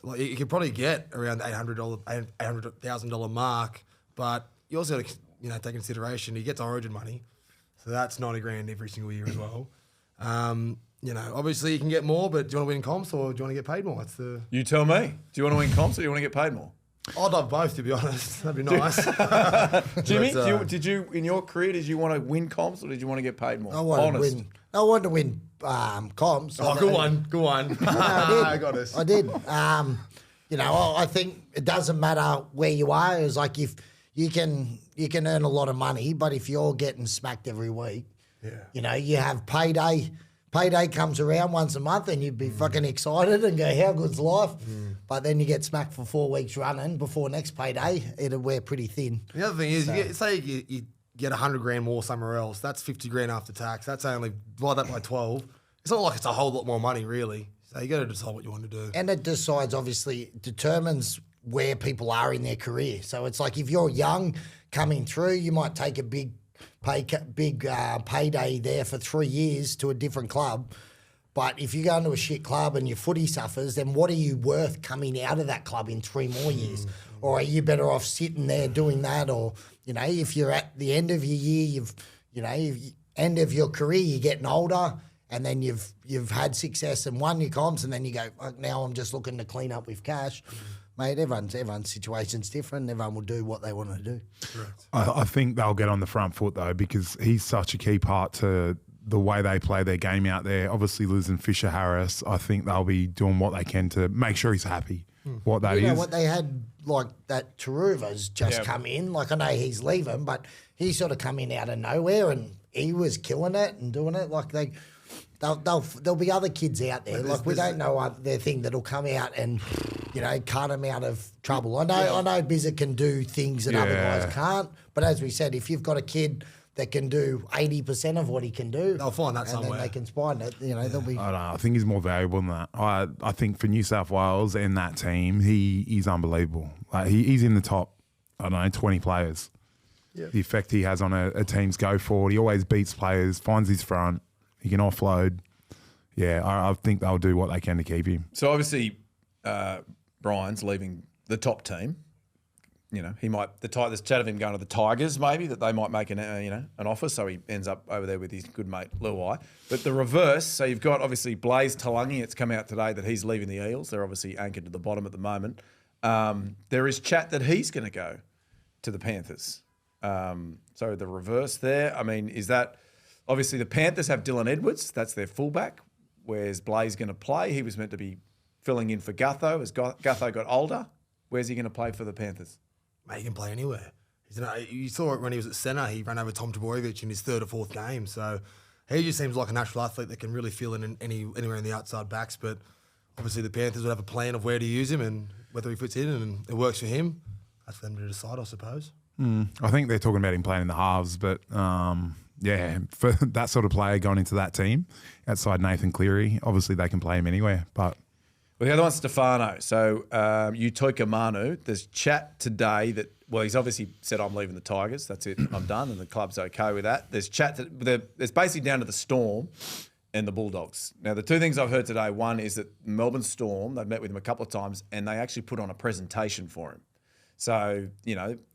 like you could probably get around the $800,000 mark. But you also got to take into consideration he gets Origin money, so that's $90,000 every single year as well. Obviously you can get more, but do you want to win comps or do you want to get paid more? You tell me. Do you want to win comps or do you want to get paid more? I'd love both, to be honest. That'd be nice. Jimmy, did you in your career, did you want to win comps or did you want to get paid more? I wanted to win comps. Oh, good one. I got us. I did. I think it doesn't matter where you are. It's like, if you can earn a lot of money, but if you're getting smacked every week, you have payday. Payday comes around once a month and you'd be fucking excited and go, how good's life? But then you get smacked for 4 weeks running before next payday, it'll wear pretty thin. The other thing is, you get $100,000 more somewhere else. That's $50,000 after tax. That's only, divide that by 12. It's not like it's a whole lot more money, really. So you got to decide what you want to do. And it determines where people are in their career. So it's like, if you're young coming through, you might take a big payday there for 3 years to a different club. But if you go into a shit club and your footy suffers, then what are you worth coming out of that club in 3 more years? Or are you better off sitting there doing that? Or, if you're at the end of your year, end of your career, you're getting older, and then you've had success and won your comps, and then you go, now I'm just looking to clean up with cash. Mate, everyone's situation's different. Everyone will do what they want to do. I think they'll get on the front foot, though, because he's such a key part to the way they play their game out there, obviously losing Fisher Harris, I think they'll be doing what they can to make sure he's happy. What that is. You know what they had, like that Taruva's just come in. Like I know he's leaving, but he sort of come in out of nowhere and he was killing it and doing it. Like there'll be other kids out there. Like we don't know their thing that'll come out and cut them out of trouble. I know Bizza can do things that other guys can't, but as we said, if you've got a kid that can do 80% of what he can do, they'll find that and somewhere. then they can spine it. They'll be. I don't know. I think he's more valuable than that. I think for New South Wales and that team, he's unbelievable. Like he's in the top, 20 players. Yeah. The effect he has on a team's go forward. He always beats players, finds his front. He can offload. Yeah, I think they'll do what they can to keep him. So obviously, Brian's leaving the top team. He might. There's chat of him going to the Tigers, maybe that they might make an offer, so he ends up over there with his good mate Luai. But the reverse. So you've got obviously Blaze Talangi. It's come out today that he's leaving the Eels. They're obviously anchored to the bottom at the moment. There is chat that he's going to go to the Panthers. So the reverse there. I mean, is that obviously the Panthers have Dylan Edwards? That's their fullback. Where's Blaze going to play? He was meant to be filling in for Gutho as Gutho got older. Where's he going to play for the Panthers? Mate, he can play anywhere. You saw it when he was at centre. He ran over Tom Trbojevic in his third or fourth game. So he just seems like a natural athlete that can really fill in anywhere in the outside backs. But obviously the Panthers would have a plan of where to use him and whether he fits in and it works for him. That's for them to decide, I suppose. I think they're talking about him playing in the halves, but for that sort of player going into that team, outside Nathan Cleary, obviously they can play him anywhere. But the other one's Stefano. So Utoika Manu, there's chat today that, he's obviously said, I'm leaving the Tigers. That's it. I'm done. And the club's okay with that. There's chat there's basically down to the Storm and the Bulldogs. Now, the two things I've heard today, one is that Melbourne Storm, they've met with him a couple of times and they actually put on a presentation for him. So,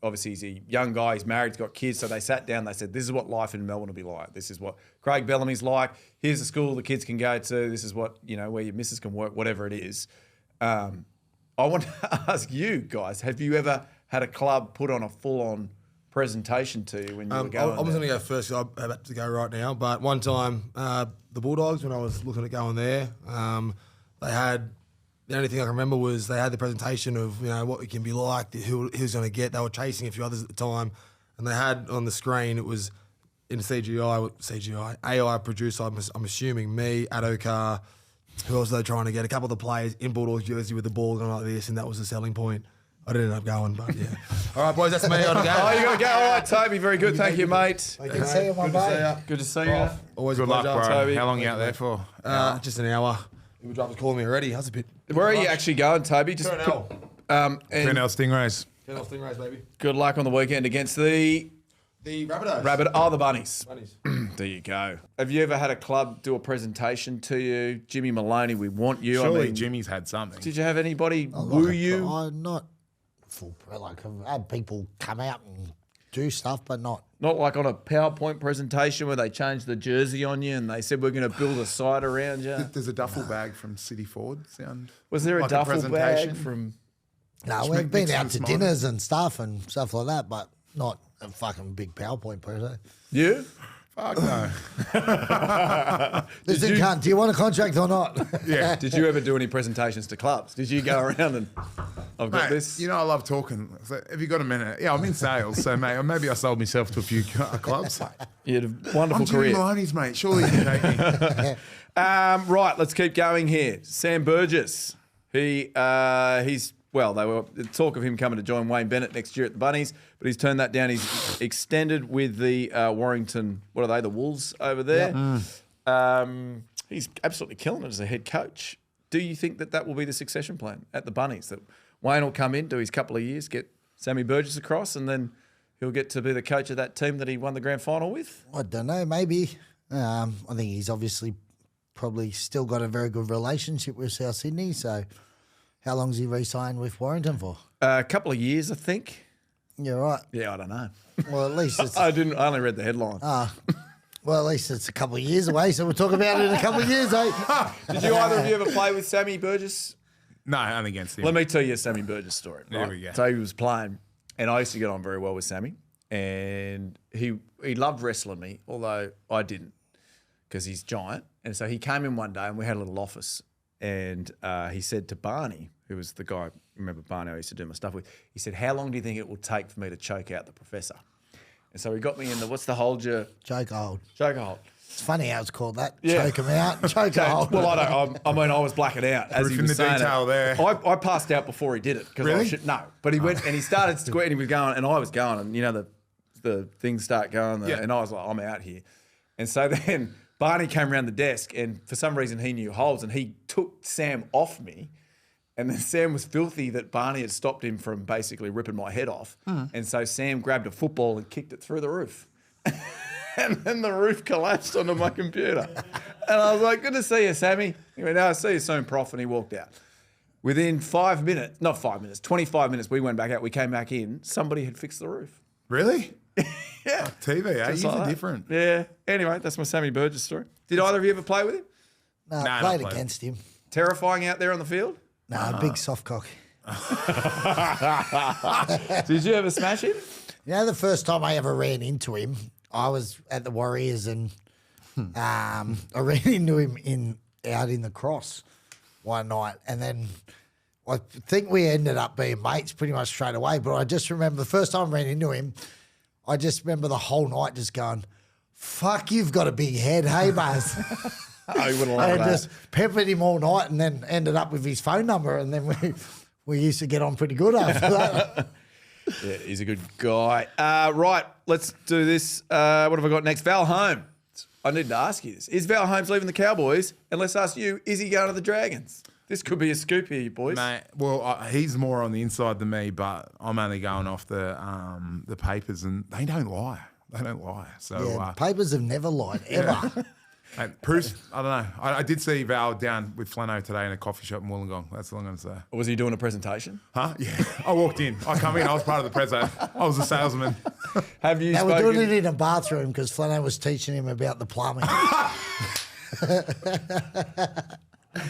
obviously he's a young guy, he's married, he's got kids. So they sat down, they said, this is what life in Melbourne will be like. This is what Craig Bellamy's like. Here's the school the kids can go to. This is what, where your missus can work, whatever it is. I want to ask you guys, have you ever had a club put on a full-on presentation to you when you were going I was going to go first, so I'm about to go right now. But one time, the Bulldogs, when I was looking at going there, they had... The only thing I can remember was they had the presentation of what it can be like, who's going to get. They were chasing a few others at the time, and they had on the screen it was in CGI AI producer. I'm assuming me, Adokar, who else were they trying to get? A couple of the players in Bulldogs jersey with the ball going like this, and that was the selling point. I didn't end up going, but yeah. All right, boys, that's me. I got to go. Oh, you got to go. All right, Toby, very good. Thank you, mate. Good to see you, my mate. Good to see you. Always good a luck, pleasure. bro. Toby. How long are you out there for? Just an hour. The driver's calling me already. How's a bit? Where are you actually going, Toby? Just Purnell. and Purnell Stingrays. Purnell Stingrays, baby. good luck on the weekend against the Rabbitohs. the Bunnies. Bunnies. There you go. Have you ever had a club do a presentation to you? Jimmy Maloney, we want you. Surely Jimmy's had something. Did you have anybody woo you? Not full. Like I've had people come out and do stuff, but not. Not like on a PowerPoint presentation where they changed the jersey on you and they said we're going to build a site around you. There's a duffel bag from City Ford. Was there a like duffel presentation? bag from... No, Just we've been mix out and to smile. dinners and stuff like that, but not a fucking big PowerPoint per se. You? Fuck no. Listen, cunt, do you want a contract or not? Yeah. Did you ever do any presentations to clubs? Did you go around and I've got Mate, this? I love talking. So have you got a minute? Yeah, I'm in sales, so mate, maybe I sold myself to a few clubs. You had a wonderful I'm Jimmy career. Maloney's, mate. Surely you can take me. Right, let's keep going here. Sam Burgess. They were talk of him coming to join Wayne Bennett next year at the Bunnies, but he's turned that down. He's extended with the Warrington, what are they, the Wolves over there. He's absolutely killing it as a head coach. Do you think that will be the succession plan at the Bunnies? That Wayne will come in, do his couple of years, get Sammy Burgess across, and then he'll get to be the coach of that team that he won the grand final with? I don't know, maybe. I think he's obviously probably still got a very good relationship with South Sydney, so how long's he re-signed with Warrington for? A couple of years, I think. Yeah, right. Yeah, I don't know. Well, at least it's I only read the headline. well, at least it's a couple of years away, so we'll talk about it in a couple of years, eh? Did you either of you ever play with Sammy Burgess? No, only against him. Let me tell you a Sammy Burgess story. There right? we go. So he was playing, and I used to get on very well with Sammy, and he loved wrestling me, although I didn't. A because he's giant. And so he came in one day and we had a little office. And he said to Barney, who was the guy, remember Barney I used to do my stuff with, he said, how long do you think it will take for me to choke out the professor? And so he got me in the, what's the hold your... Choke hold. Choke hold. It's funny how it's called that. Yeah. Choke him out. Choke hold. Well, I mean, I was blacking out as he Proof in was the saying detail it. there. I passed out before he did it. Really? No, but he went and he started squirting. He was going, and I was going, and you know the things start going, and I was like, I'm out here. And so then Barney came around the desk, and for some reason he knew holds, and he took Sam off me. And then Sam was filthy that Barney had stopped him from basically ripping my head off. And so Sam grabbed a football and kicked it through the roof. And then the roof collapsed onto my computer. And I was like, good to see you, Sammy. He went, no, I'll see you soon, Prof. And he walked out. Within 5 minutes, not 5 minutes, 25 minutes, we went back out. We came back in. Somebody had fixed the roof. Really? Yeah. TV, eh? Just You're like that. different. Yeah. Anyway, that's my Sammy Burgess story. Did either of you ever play with him? No, Nah, played not played. against him. Terrifying out there on the field? No, big soft cock. Did you ever smash him? You know, the first time I ever ran into him, I was at the Warriors and I ran into him out in the cross one night. And then I think we ended up being mates pretty much straight away. But I just remember the first time I ran into him, I just remember the whole night just going, fuck, you've got a big head, hey, Buzz. Oh, you would have loved And that. just peppered him all night and then ended up with his phone number. And then we used to get on pretty good after that. Yeah, he's a good guy. Right, let's do this. What have I got next? Val Holmes. I need to ask you this. Is Val Holmes leaving the Cowboys? And let's ask you, is he going to the Dragons? This could be a scoop here, boys. Mate, well, he's more on the inside than me, but I'm only going off the papers, and they don't lie. They don't lie. So, Yeah, papers have never lied, ever. mate, proofs, I don't know. I did see Val down with Flano today in a coffee shop in Wollongong. That's all I'm going to say. Was he doing a presentation? Huh? Yeah. I walked in. I come in. I was part of the preso. I was a salesman. Have you They were spoken? doing it in a bathroom because Flano was teaching him about the plumbing.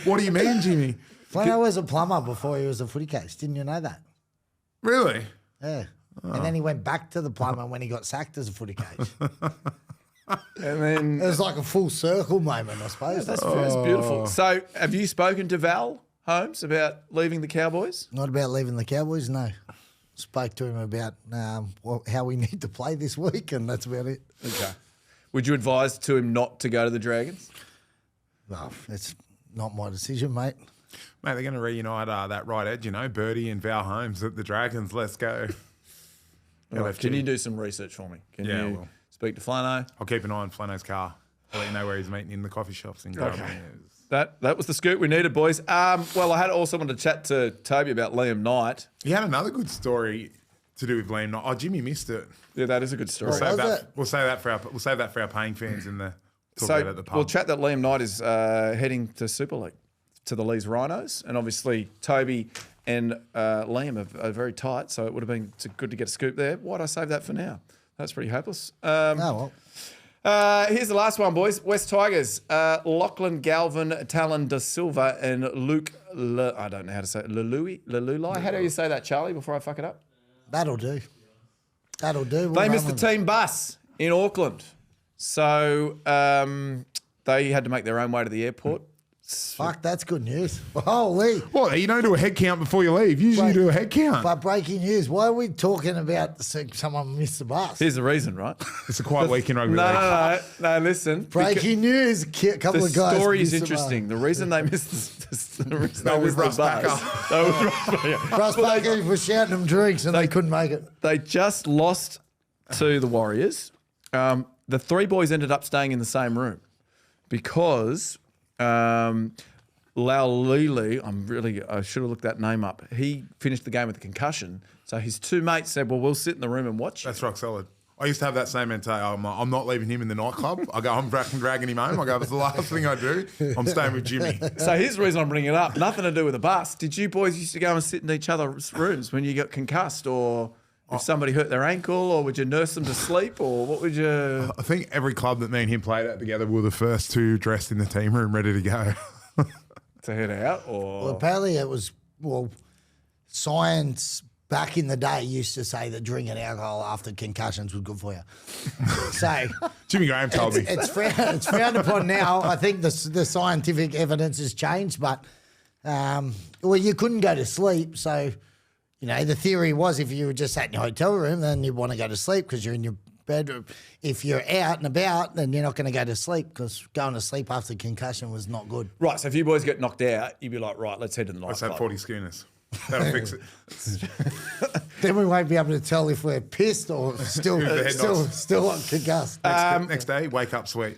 What do you mean, Jimmy? Flano was a plumber before he was a footy coach. Didn't you know that? Really? Yeah. And then he went back to the plumber when he got sacked as a footy coach. And then It was like a full circle moment, I suppose. that's beautiful. So, have you spoken to Val Holmes about leaving the Cowboys? Not about leaving the Cowboys, no. Spoke to him about how we need to play this week, and that's about it. Okay. Would you advise to him not to go to the Dragons? Well, it's not my decision, mate. Mate, they're going to reunite that right edge, Birdie and Val Holmes at the Dragons. Let's go. Right, can you do some research for me? Can Yeah, I you will. speak to Flano? I'll keep an eye on Flano's car. I'll let you know where he's meeting in the coffee shops in Grubman. That was the scoop we needed, boys. Well, I had also wanted to chat to Toby about Liam Knight. He had another good story to do with Liam Knight. Oh, Jimmy missed it. Yeah, that is a good story. What was it? We'll save that for our paying fans in the talk about it at the pub. we'll chat that Liam Knight is heading to Super League, to the Lees Rhinos, and obviously Toby and Liam are very tight, so it would have been good to get a scoop there. Why'd I save that for now? That's pretty hopeless. Oh, well. Here's the last one, boys. West Tigers. Lachlan Galvin, Talon Da Silva, and Luke, I don't know how to say it, Leluli. How do you say that, Charlie, before I fuck it up? That'll do. That'll do. We'll They run missed the with it. team bus in Auckland. So they had to make their own way to the airport. Fuck, that's good news. Holy. What, you don't do a head count before you leave. Usually you do a head count. But breaking news, why are we talking about someone missed the bus? Here's the reason, right? It's a quiet week in rugby league. No, listen. Breaking news, a couple The of guys story is missed the bus. interesting. The reason they missed the reason That they was missed the Russ bus. That was Russ Baker. Russ Baker was shouting them drinks and they couldn't make it. They just lost to the Warriors. The three boys ended up staying in the same room because Laulili, I should have looked that name up. He finished the game with a concussion. So his two mates said, well, we'll sit in the room and watch you. That's rock solid. I used to have that same mentality. I'm not leaving him in the nightclub. I go, I'm dragging him home. I go, that's the last thing I do. I'm staying with Jimmy. So here's the reason I'm bringing it up. Nothing to do with the bus. Did you boys used to go and sit in each other's rooms when you got concussed, or if somebody hurt their ankle, or would you nurse them to sleep, or what would you... I think every club that me and him played at together were the first two dressed in the team room, ready to go. to head out, or... Well, apparently it was, science back in the day used to say that drinking alcohol after concussions was good for you. So Jimmy Graham told me. it's frowned upon now. I think the scientific evidence has changed, but well, you couldn't go to sleep. So, you know, the theory was if you were just sat in your hotel room, then you'd want to go to sleep because you're in your bedroom. If you're out and about, then you're not going to go to sleep because going to sleep after concussion was not good. Right, so if you boys get knocked out, you'd be like, right, let's head to the Let's have nightclub. 40 schooners. That'll fix it. Then we won't be able to tell if we're pissed or still concussed. Next day, wake up sweet.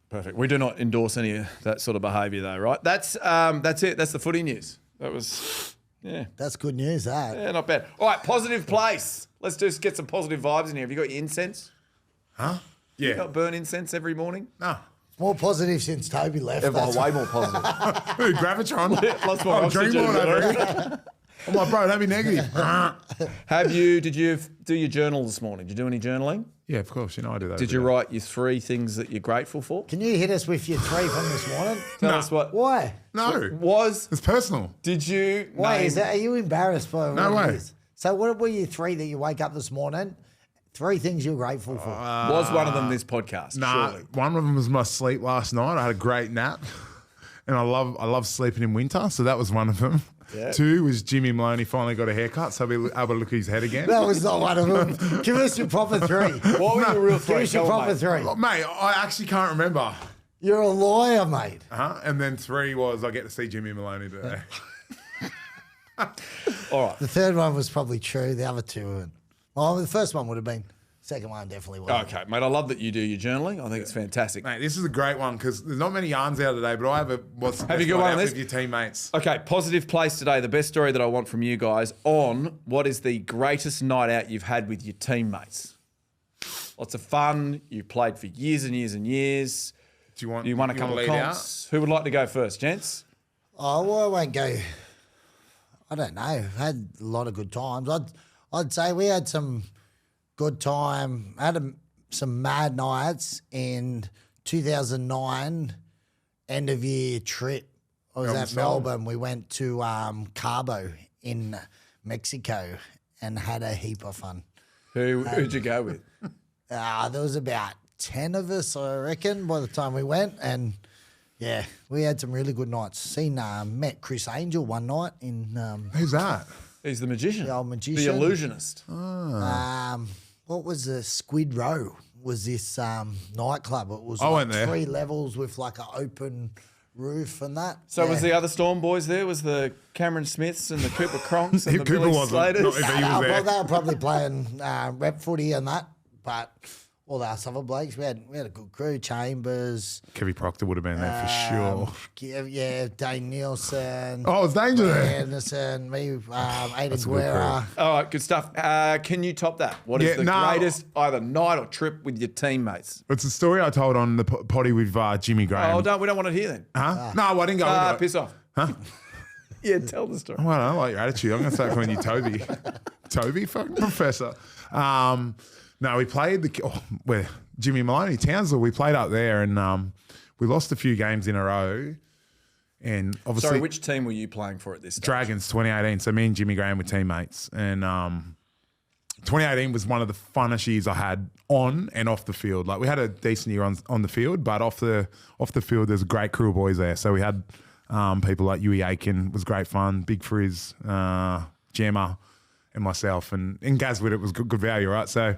Perfect. We do not endorse any of that sort of behaviour, though, right? That's it. That's the footy news. That was, yeah, That's good news, that. yeah, not bad. All right, positive place. Let's just get some positive vibes in here. Have you got your incense? Huh? You Yeah. got burn incense every morning? No. More positive since Toby left. Everyone, That's way more positive. Who, Gravitron? Lots more I'm oxygen, dreaming bro. over here. I'm like, bro, don't be negative. Did you do your journal this morning? Did you do any journaling? Yeah, of course. You know I do that. Did you write your 3 things that you're grateful for? Can you hit us with your 3 from this morning? Tell us what Why? No. was. It's personal. Did you? Why name- is that? Are you embarrassed by No what it way. is? So what were your 3 that you wake up this morning? 3 things you're grateful for. Was one of them this podcast? Nah, Surely. one of them was my sleep last night. I had a great nap, and I love sleeping in winter, so that was one of them. Yeah. 2 was Jimmy Maloney finally got a haircut, so I'll be able to look at his head again. That was not one of them. Give us your proper 3. What were your real Give 3? us your Go on, proper mate. 3. Oh, mate, I actually can't remember. You're a liar, mate. And then 3 was I get to see Jimmy Maloney today. All right. The 3rd one was probably true. The other 2 weren't. Well, the first one would have been. Second one definitely wasn't. Okay, mate. I love that you do your journaling. I think it's fantastic. Mate, this is a great one because there's not many yarns out today, but I have what's the Have best you got night one out of with these? your teammates. Okay, positive place today. The best story that I want from you guys on what is the greatest night out you've had with your teammates. Lots of fun. You played for years and years and years. Do you want? You won a couple of comps. Who would like to go first, gents? Oh, well, I won't go. I don't know. I've had a lot of good times. I'd say we had some good time. I had some mad nights in 2009, end of year trip. I was at Melbourne. We went to Cabo in Mexico and had a heap of fun. Who'd you go with? There was about 10 of us, I reckon, by the time we went. And yeah, we had some really good nights. Met Chris Angel one night in Who's that? He's the magician. The old magician. The illusionist. what was the Squid Row? Was this nightclub? It was I went there. 3 levels with like an open roof and that. So was Yeah. the other Storm boys there? Was the Cameron Smiths and the Cooper Cronks and the Cooper Billy wasn't. Slaters? Not if he was Well, there. they were probably playing rep footy and that, but all the other blokes, we had a good crew. Chambers, Kevy Proctor would have been there for sure. yeah, Dane Nielsen, Oh, it's danger there. Anderson, me, Aiden That's a good Guerra. All right, good stuff. Can you top that? What is Yeah, the no. greatest either night or trip with your teammates? It's a story I told on the potty with Jimmy Graham. Oh, we don't want to hear then. Huh? No, I didn't go into it. Piss off. Huh? Yeah, tell the story. Well, I don't like your attitude. I'm going to start calling you Toby. Toby, fucking professor. No, we played where Jimmy Maloney, Townsville. We played up there and we lost a few games in a row. And obviously, Sorry, which team were you playing for at this stage? Dragons 2018. So me and Jimmy Graham were teammates. And 2018 was one of the funnest years I had on and off the field. Like we had a decent year on the field, but off the field, there's a great crew of boys there. So we had people like Yui Aiken, was great fun. Big Frizz, Gemma, and myself. And in Gaswood, it was good value, right? So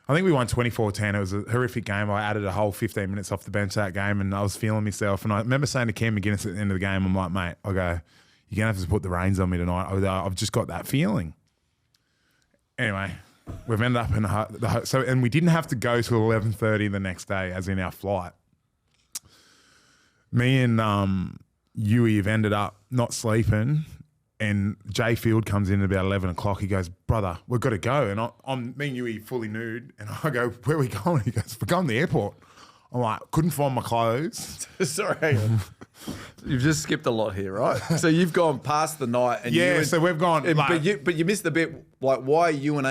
I think we won 24-10. It was a horrific game. I added a whole 15 minutes off the bench that game, and I was feeling myself. And I remember saying to Cam McGuinness at the end of the game, I'm like, mate, I go, you're going to have to put the reins on me tonight. I've just got that feeling. Anyway, we've ended up in and we didn't have to go till 11:30 the next day, as in our flight. Me and Yui have ended up not sleeping, and Jay Field comes in at about 11 o'clock. He goes, brother, we've got to go. And I'm me and Yui fully nude, and I go, where are we going? He goes, we're going to the airport. I'm like, couldn't find my clothes. Sorry, hang on. You've just skipped a lot here, right? So you've gone past the night, and Yeah, so we've gone, but like- you missed the bit Like, why you and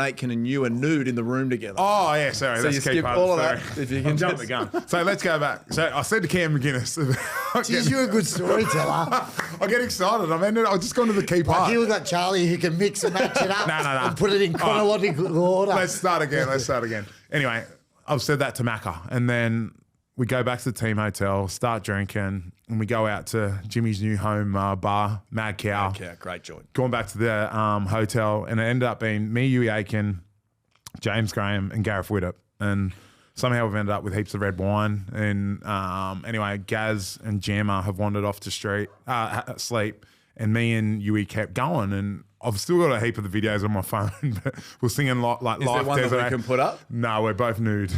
Aitken and you are nude in the room together? Oh, yeah, sorry. So That's you the key skip part all of the of story. that, if you can I'm jumping just- the gun. So let's go back. So I said to Cam McGuinness, Geez, you're a good storyteller. I get excited. I've just gone to the key part. Like you got Charlie who can mix and match it up No. and put it in chronological order. Let's start again. Anyway, I've said that to Macca. And then we go back to the team hotel, start drinking, and we go out to Jimmy's new home bar, Mad Cow. Yeah, great joint. Going back to the hotel, and it ended up being me, Huey Aiken, James Graham, and Gareth Widdop. And somehow we've ended up with heaps of red wine. And anyway, Gaz and Jammer have wandered off to sleep, and me and Huey kept going. And I've still got a heap of the videos on my phone, but we're singing like Is there Life one that Desert. we can put up? No, we're both nude.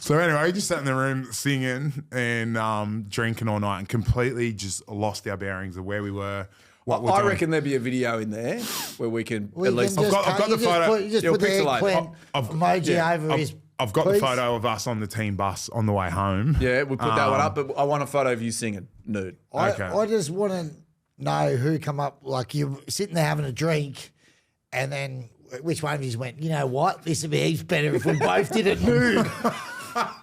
So anyway, we just sat in the room singing and drinking all night and completely just lost our bearings of where we were. What we're I doing. reckon there'd be a video in there where we can We at can least. just I've got the photo. You just You'll put the pixelate. eggplant emoji over his. I've got the please. photo of us on the team bus on the way home. Yeah, we'll put that one up, but I want a photo of you singing nude. Okay. I just want to know who come up, like you're sitting there having a drink, and then which one of you went, you know what, this would be heaps better if we both did it nude.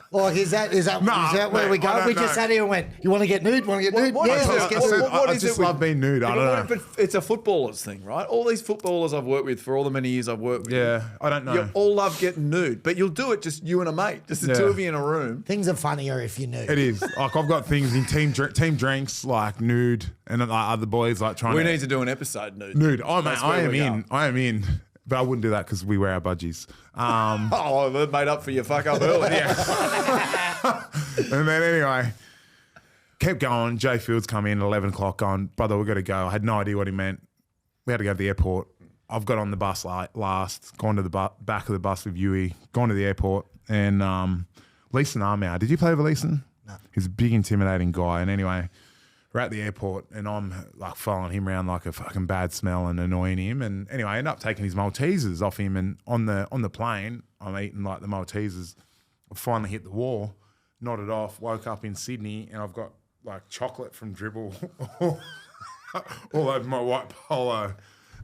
Like, is that where mate, we I go? don't We just know. sat here and went, you want to get nude? Want to get nude? what Yeah, is let's it? get What- nude. what I is just it love being nude. I Yeah, don't know. but it's a footballer's thing, right? All these footballers I've worked with for all the many years I've worked with. Yeah, I don't know. You all love getting nude, but you'll do it just you and a mate, just the Yeah. two of you in a room. Things are funnier if you knew. It is. Like, I've got things in team drinks, like nude, and like other boys like trying We to. need to do an episode nude. Nude. Oh, man, That's I where am we in. go. I am in. But I wouldn't do that because we wear our budgies. Oh, they're made up for your fuck up early. And then anyway, kept going. Jay Fields come in at 11 o'clock going, brother, we've got to go. I had no idea what he meant. We had to go to the airport. I've got on the bus last, gone to the back of the bus with Huey, gone to the airport, and Leeson Armour. Did you play with Leeson? No. He's a big, intimidating guy. And anyway, we're at the airport, and I'm like following him around like a fucking bad smell and annoying him. And anyway, I end up taking his Maltesers off him. And on the plane, I'm eating like the Maltesers. I finally hit the wall, nodded off, woke up in Sydney, and I've got like chocolate from Dribble all over my white polo.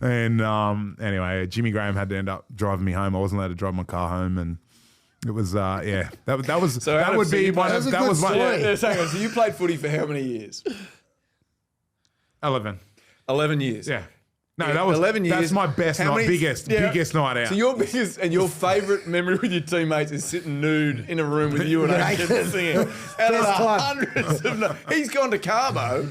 And anyway, Jimmy Graham had to end up driving me home. I wasn't allowed to drive my car home, and it was yeah. That was So that Adam, would so be you one. played- Of, That was a that good was my story. Yeah, so you played footy for how many years? 11. 11 years. Yeah. No, that was 11 years. That's my best, How many- biggest night out. So your biggest and your favourite memory with your teammates is sitting nude in a room with you and Aiken singing. Out of the Best time. hundreds of he's gone to Carbo.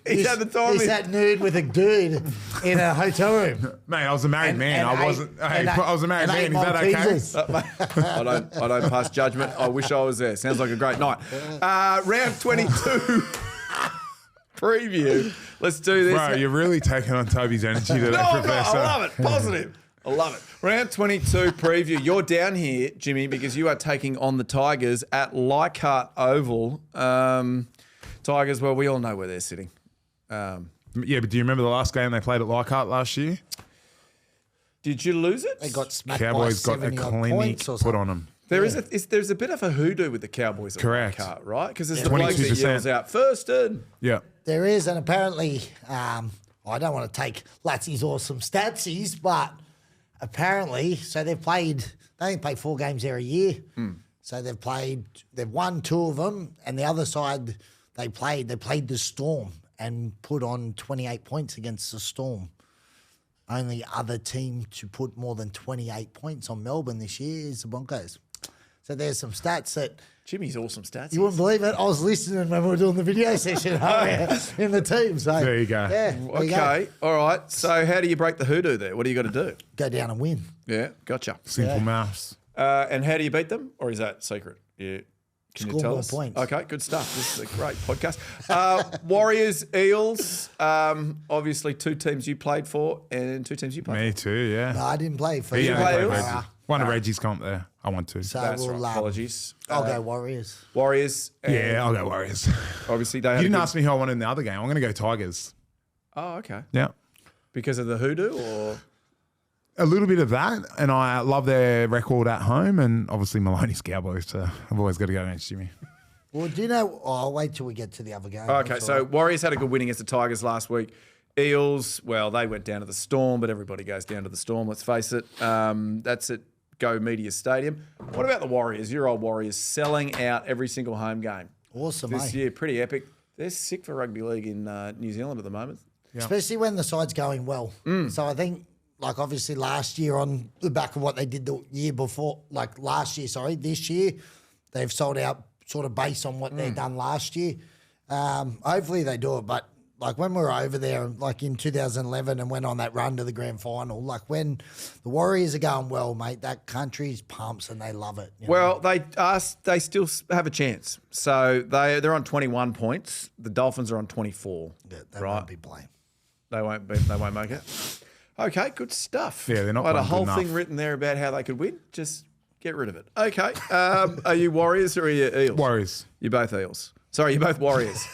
He's had the time. He sat nude with a dude in a hotel room. Mate, I was a married man. I wasn't. Hey, I was a married man. Is that okay? Maltesers. I don't pass judgment. I wish I was there. Sounds like a great night. Round 22 preview. Let's do this. Bro, you're really taking on Toby's energy today, No, I'm not. Professor. I love it. Positive. I love it. Round 22 preview. You're down here, Jimmy, because you are taking on the Tigers at Leichhardt Oval. Tigers, well, we all know where they're sitting. Yeah, but do you remember the last game they played at Leichhardt last year? Did you lose it? They got smacked Cowboys by got a 70 odd clinic points or put something. on them. There's a bit of a hoodoo with the Cowboys at Correct. Leichhardt, right? Because there's the bloke that 22%. yells out, first in. Yeah. There is, and apparently, I don't want to take Latsy's awesome statsies, but apparently, so they only play 4 games there a year. So they've won 2 of them, and the other side they played the Storm and put on 28 points against the Storm. Only other team to put more than 28 points on Melbourne this year is the Broncos. So there's some stats that Jimmy's awesome stats. you wouldn't believe it. I was listening when we were doing the video session in the team. So There you go. Yeah, there you go. Okay, all right. So how do you break the hoodoo there? What do you got to do? Go down and win. Yeah, gotcha. Simple maths. And how do you beat them? Or is that secret? Yeah. Can you Score tell more us? points. Okay, good stuff. This is a great podcast. Warriors, Eels. Obviously, 2 teams you played for and 2 teams you played Me too, yeah. No, I didn't play for Yeah, you. I play played Eels? Reggie. One of Reggie's comp there. I want to. So for. That's we'll, right. Apologies. I'll go Warriors. Warriors. And Yeah, I'll go Warriors. Obviously, they You had didn't a good- ask me who I wanted in the other game. I'm going to go Tigers. Oh, okay. Yeah. Because of the hoodoo or... A little bit of that, and I love their record at home, and obviously Maloney's Cowboys, so I've always got to go against Jimmy. Well, do you know? I'll wait till we get to the other game. Okay, That's so all right. Warriors had a good win against the Tigers last week. Eels, well, they went down to the Storm, but everybody goes down to the Storm, let's face it. That's at Go Media Stadium. What about the Warriors, your old Warriors, selling out every single home game? Awesome, This mate. year, pretty epic. They're sick for rugby league in New Zealand at the moment. Especially when the side's going well. So I think, like, obviously last year on the back of what they did the year before, like last year, sorry, this year, they've sold out sort of based on what they've done last year. Hopefully they do it, but like when we were over there, like in 2011 and went on that run to the grand final, like when the Warriors are going well, mate, that country's pumps and they love it. You know? Well, they still have a chance. So they're on 21 points. The Dolphins are on 24. Yeah, they right? won't be playing. They won't make it. Okay, good stuff. Yeah, they're not I had a playing whole good thing enough. written there about how they could win. Just get rid of it. Okay. Are you Warriors or are you Eels? Warriors. You're both Eels. Sorry, you're both Warriors.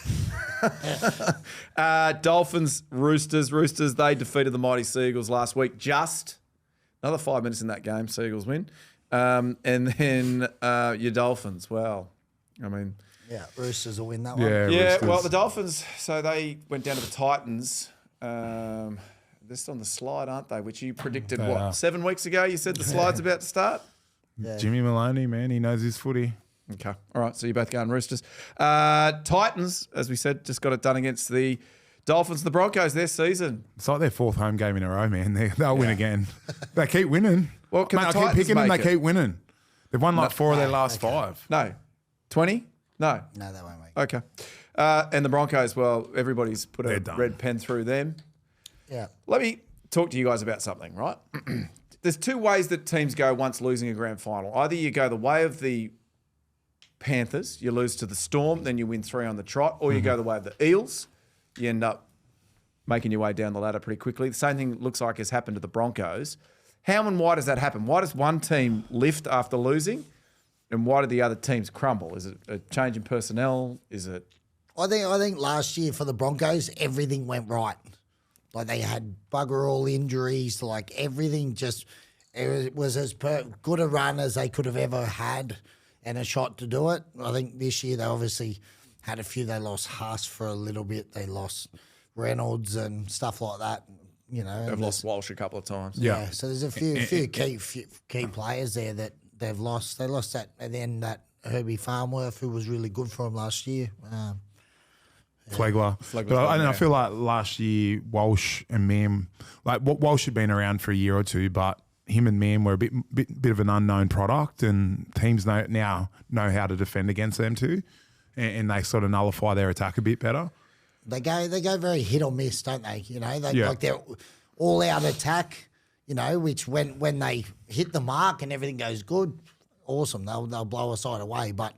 Dolphins, Roosters. Roosters, they defeated the mighty Seagulls last week. Just another 5 minutes in that game. Seagulls win. And then your Dolphins. Well, I mean... Yeah, Roosters will win that one. Yeah, Yeah, Roosters. well, the Dolphins, so they went down to the Titans. They're still on the slide, aren't they? Which you predicted, They what, are. 7 weeks ago? You said the slide's about to start? Jimmy Maloney, man, he knows his footy. Okay. All right, so you're both going Roosters. Titans, as we said, just got it done against the Dolphins. The Broncos, their season. It's like their fourth home game in a row, man. They'll win again. They keep winning. Well, can Mate, the I keep Titans picking them, make they it? keep winning. They've won like 4 of their last 5. No. 20? No. No, they won't make it. Okay. And the Broncos, well, everybody's put a They're done. red pen through them. Yeah. Let me talk to you guys about something, right? There's 2 ways that teams go once losing a grand final. Either you go the way of the Panthers, you lose to the Storm, then you win 3 on the trot, or you go the way of the Eels, you end up making your way down the ladder pretty quickly. The same thing looks like has happened to the Broncos. How and why does that happen? Why does one team lift after losing, and why do the other teams crumble? Is it a change in personnel? Is it... I think last year for the Broncos, everything went right. Like they had bugger all injuries, like everything just, it was as good a run as they could have ever had and a shot to do it. I think this year they obviously had a few. They lost Haas for a little bit. They lost Reynolds and stuff like that. You know, They've lost Walsh a couple of times. yeah. So there's a few key players there that they've lost. They lost that, and then that Herbie Farmworth, who was really good for them last year. Flegler. Flegler's But gone, I yeah. feel like last year, Walsh and Mam, like Walsh had been around for a year or two, but him and Mam were a bit of an unknown product, and teams now know how to defend against them too, and they sort of nullify their attack a bit better. They go very hit or miss, don't they? You know, Yeah. like they're all out attack. You know, which when they hit the mark and everything goes good, awesome. They'll blow a side away, but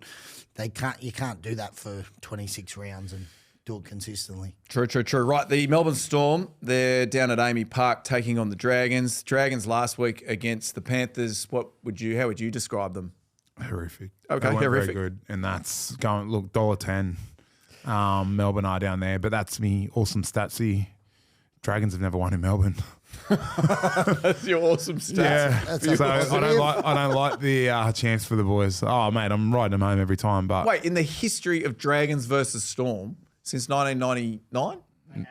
you can't do that for 26 rounds and do it consistently. True. Right, the Melbourne Storm, they're down at Amy Park taking on the Dragons. Dragons last week against the Panthers. How would you describe them? Horrific. Okay, They weren't horrific. Very good, and that's going. Look, $1.10. Melbourne are down there, but that's me awesome statsy. Dragons have never won in Melbourne. That's your awesome stats. Yeah, That's so positive. I don't like the chance for the boys. Oh mate, I'm riding them home every time. But Wait, in the history of Dragons versus Storm since 1999?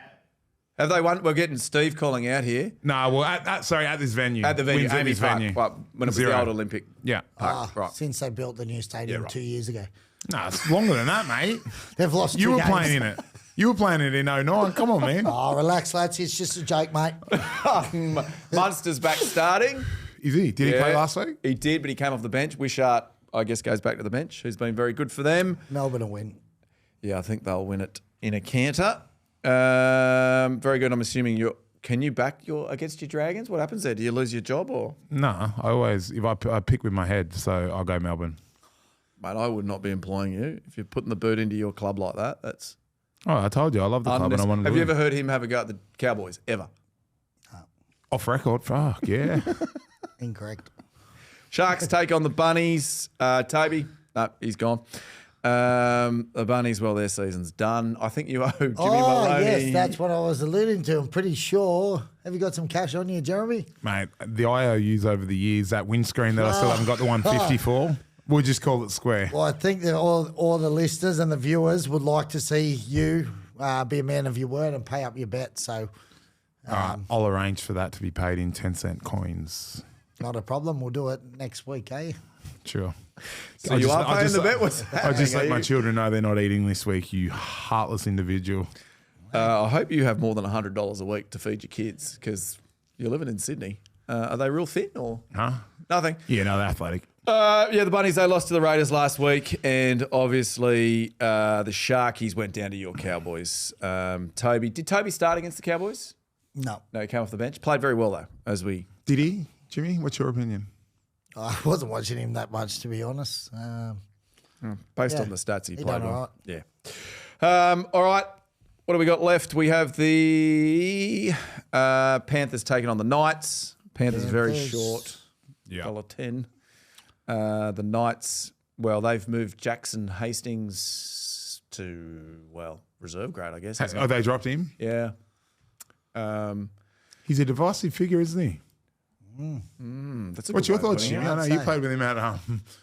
Have they won? We're getting Steve calling out here. no, well, at this venue, At the venue, Wins at Amy this Park, venue. well, when it was Zero. the old Olympic Yeah, Park. Right. Since they built the new stadium Yeah, right. 2 years ago, no, it's longer than that, mate. they've lost. You two were games. playing in it. You were playing it in 09. Come on, man. Oh, relax, lads. It's just a joke, mate. Munster's back starting. Is he? Did he play last week? He did, but he came off the bench. Wishart, I guess, goes back to the bench, who's been very good for them. Melbourne will win. Yeah, I think they'll win it in a canter. Very good. I'm assuming can you back against your Dragons? What happens there? Do you lose your job or? No, I always I pick with my head, so I'll go Melbourne. Mate, I would not be employing you if you're putting the boot into your club like that. That's Oh, I told you I love the club and I wanted to Have you win. ever heard him have a go at the Cowboys ever? Off record? Fuck yeah. Incorrect. Sharks take on the Bunnies. Toby, no, he's gone. The Bunnies, well, their season's done. I think you owe Jimmy Maloney. Yes, that's what I was alluding to. I'm pretty sure. Have you got some cash on you, Jeremy? Mate, the IOUs over the years, that windscreen that I still haven't got the 150 for, we'll just call it square. Well, I think that all the listeners and the viewers would like to see you be a man of your word and pay up your bet. So I'll arrange for that to be paid in 10-cent coins. Not a problem. We'll do it next week, eh? Sure. So you are paying the bet? What's I just let happening? my children know they're not eating this week, you heartless individual. I hope you have more than $100 a week to feed your kids because you're living in Sydney. Are they real fit or Huh? nothing? Yeah, no, they're athletic. Yeah, the Bunnies, they lost to the Raiders last week. And obviously the Sharkies went down to your Cowboys. Toby, did Toby start against the Cowboys? No. No, he came off the bench. Played very well, though, as we... Did he? Jimmy, what's your opinion? I wasn't watching him that much, to be honest. Based Yeah, on the stats, he he played done all well. Yeah. All right. What do we got left? We have the Panthers taking on the Knights. Panthers very Panthers. short. Yeah. $1.10. The Knights, well, they've moved Jackson Hastings to, well, reserve grade, I guess. hasn't Oh, it? they dropped him? Yeah. He's a divisive figure, isn't he? That's a What's good your way of thoughts, putting Jimmy? it. I know I'd you say. played with him at How'd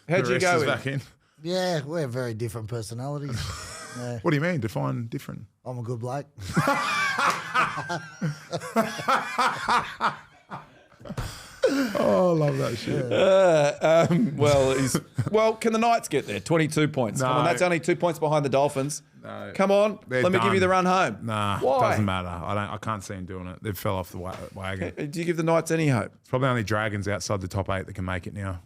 the you rest go is with back in. Yeah, we're very different personalities. Yeah, What do you mean? Define different. I'm a good bloke. Oh, I love that shit. Well, can the Knights get there? 22 points. Come on, No. that's only 2 points behind the Dolphins. No. Come on, They're let me give you the done. run home. Nah, Why? doesn't matter. I can't see him doing it. They fell off the wagon. Do you give the Knights any hope? It's probably only Dragons outside the top 8 that can make it now.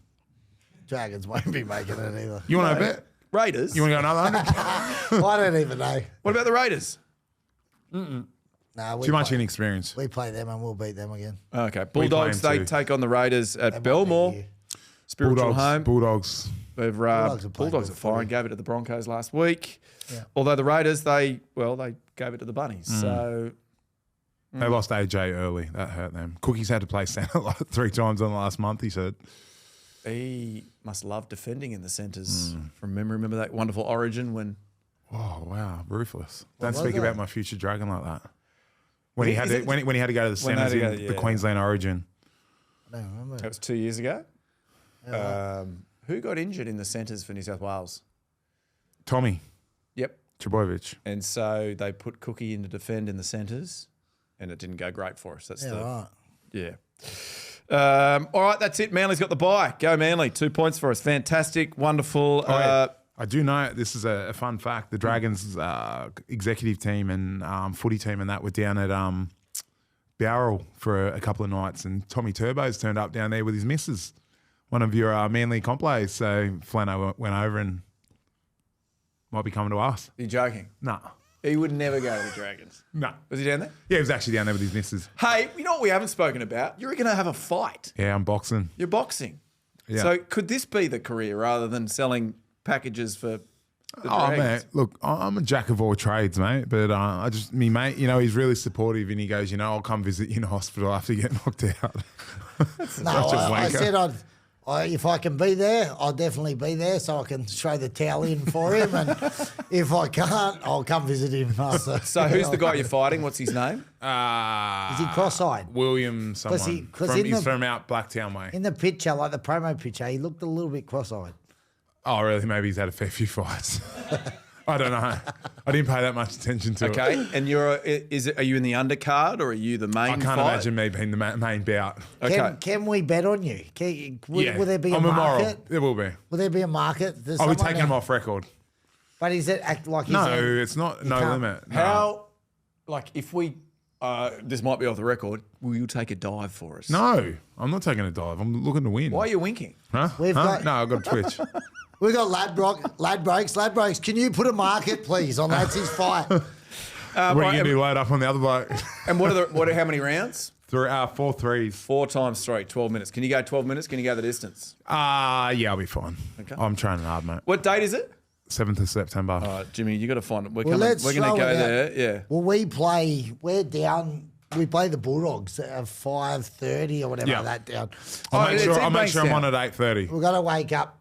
Dragons won't be making it either. You want to bet? Raiders? You want to go another 100? I don't even know. What about the Raiders? Nah, we Too much play, inexperience. we play them and we'll beat them again. Okay, Bulldogs, play 'em they too. take on the Raiders at They might Belmore. beat you. Spiritual home. Bulldogs. They've, Bulldogs are playing Bulldogs good are firing, footy. gave it to the Broncos last week. Yeah. Although the Raiders, they gave it to the Bunnies. So They lost AJ early. That hurt them. Cookies had to play centre like 3 times in the last month, he said. he must love defending in the centres from memory. Remember that wonderful origin when Oh, wow. Ruthless. Don't was speak that? about my future dragon like that. When he had Is to, it- when he had to go to the When they had centres to in go, the yeah. Queensland Origin. I don't remember. that was 2 years ago. Who got injured in the centres for New South Wales? Tommy Yep. Trebojevic. And so they put Cookie in to defend in the centres, and it didn't go great for us. That's Yeah, right. yeah. All right, that's it. Manly's got the bye. Go Manly. 2 points for us. Fantastic, wonderful. I do know this is a fun fact. The Dragons executive team and footy team and that were down at Bowral for a couple of nights, and Tommy Turbo's turned up down there with his missus, one of your Manly comp players. So Flano went over and might be coming to us. You're joking. Nah. He would never go to the Dragons. No. Was he down there? Yeah, he was actually down there with his missus. Hey, you know what we haven't spoken about? You're going to have a fight. Yeah, I'm boxing. You're boxing. Yeah. So could this be the career rather than selling packages for the Oh, Dragons? mate, look, I'm a jack of all trades, mate. But me mate, he's really supportive and he goes, I'll come visit you in hospital after you get knocked out. No, Such a I wanker. said if I can be there, I'll definitely be there so I can throw the towel in for him. And if I can't, I'll come visit him after. So who's the guy you're fighting? What's his name? Is he cross-eyed? William someone. 'cause in He's the- from out Blacktown way. In the picture, like the promo picture, he looked a little bit cross-eyed. Oh, really? Maybe he's had a fair few fights. I don't know. I didn't pay that much attention to it. Okay, and are you in the undercard or are you the main I can't fight? imagine me being the main bout. Okay. Can we bet on you? Will there be a I'm market? immoral. There will be. Will there be a market? There's I'll be someone taking him there- off record. But is it act like he's No, a- it's not. you No can't- limit. No. How, if we, this might be off the record, will you take a dive for us? No, I'm not taking a dive. I'm looking to win. Why are you winking? Huh? We've Huh? got- No, I've got Twitch. We've got Ladbrokes. Can you put a market, please, on Latsy's fight? What are you going to do? Load up on the other bloke? And how many rounds? 4 threes. 4 times 3, 12 minutes. Can you go 12 minutes? Can you go the distance? Yeah, I'll be fine. Okay. I'm training hard, mate. What date is it? 7th of September. All right, Jimmy, you got to find it. We're Well, coming. let's We're going throw to go it out. there. Yeah. Well, we're down. We play the Bulldogs at 5:30 or whatever Yeah. like that down. I'll make it's sure, in I'll make sure I'm Bankstown. on at 8:30. We've got to wake up,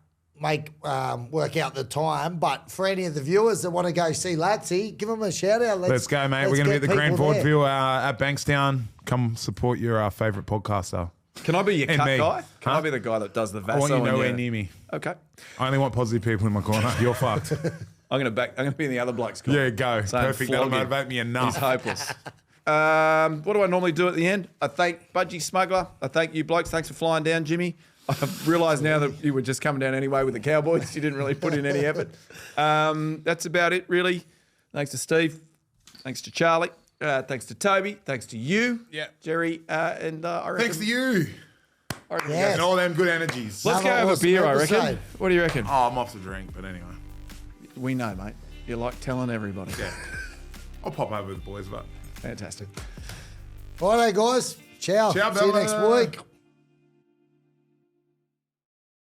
work out the time. But for any of the viewers that want to go see Latsy, give them a shout out. Let's go, mate. We're going to be at the Grand Vaudeville at Bankstown. Come support your favourite podcaster. Can I be your And cut me. guy? Can I Huh? be the guy that does the I Vaso? want you and nowhere your- near me. Okay. I only want positive people in my corner. You're fucked. I'm going to be in the other bloke's corner. Yeah, go. Saying Perfect. That'll flog him. motivate me He's enough. hopeless. What do I normally do at the end? I thank Budgie Smuggler. I thank you blokes. Thanks for flying down, Jimmy. I've realised now that you were just coming down anyway with the Cowboys. You didn't really put in any effort. That's about it, really. Thanks to Steve. Thanks to Charlie. Thanks to Toby. Thanks to you, Jerry. And I reckon, Thanks to you. Yes. And all them good energies. Let's go have a Awesome beer, I reckon. episode. What do you reckon? Oh, I'm off the drink, but anyway. We know, mate. You like telling everybody. Yeah. I'll pop over with the boys, but. Fantastic. Righto, guys. Ciao. Ciao, See you Bella. next week.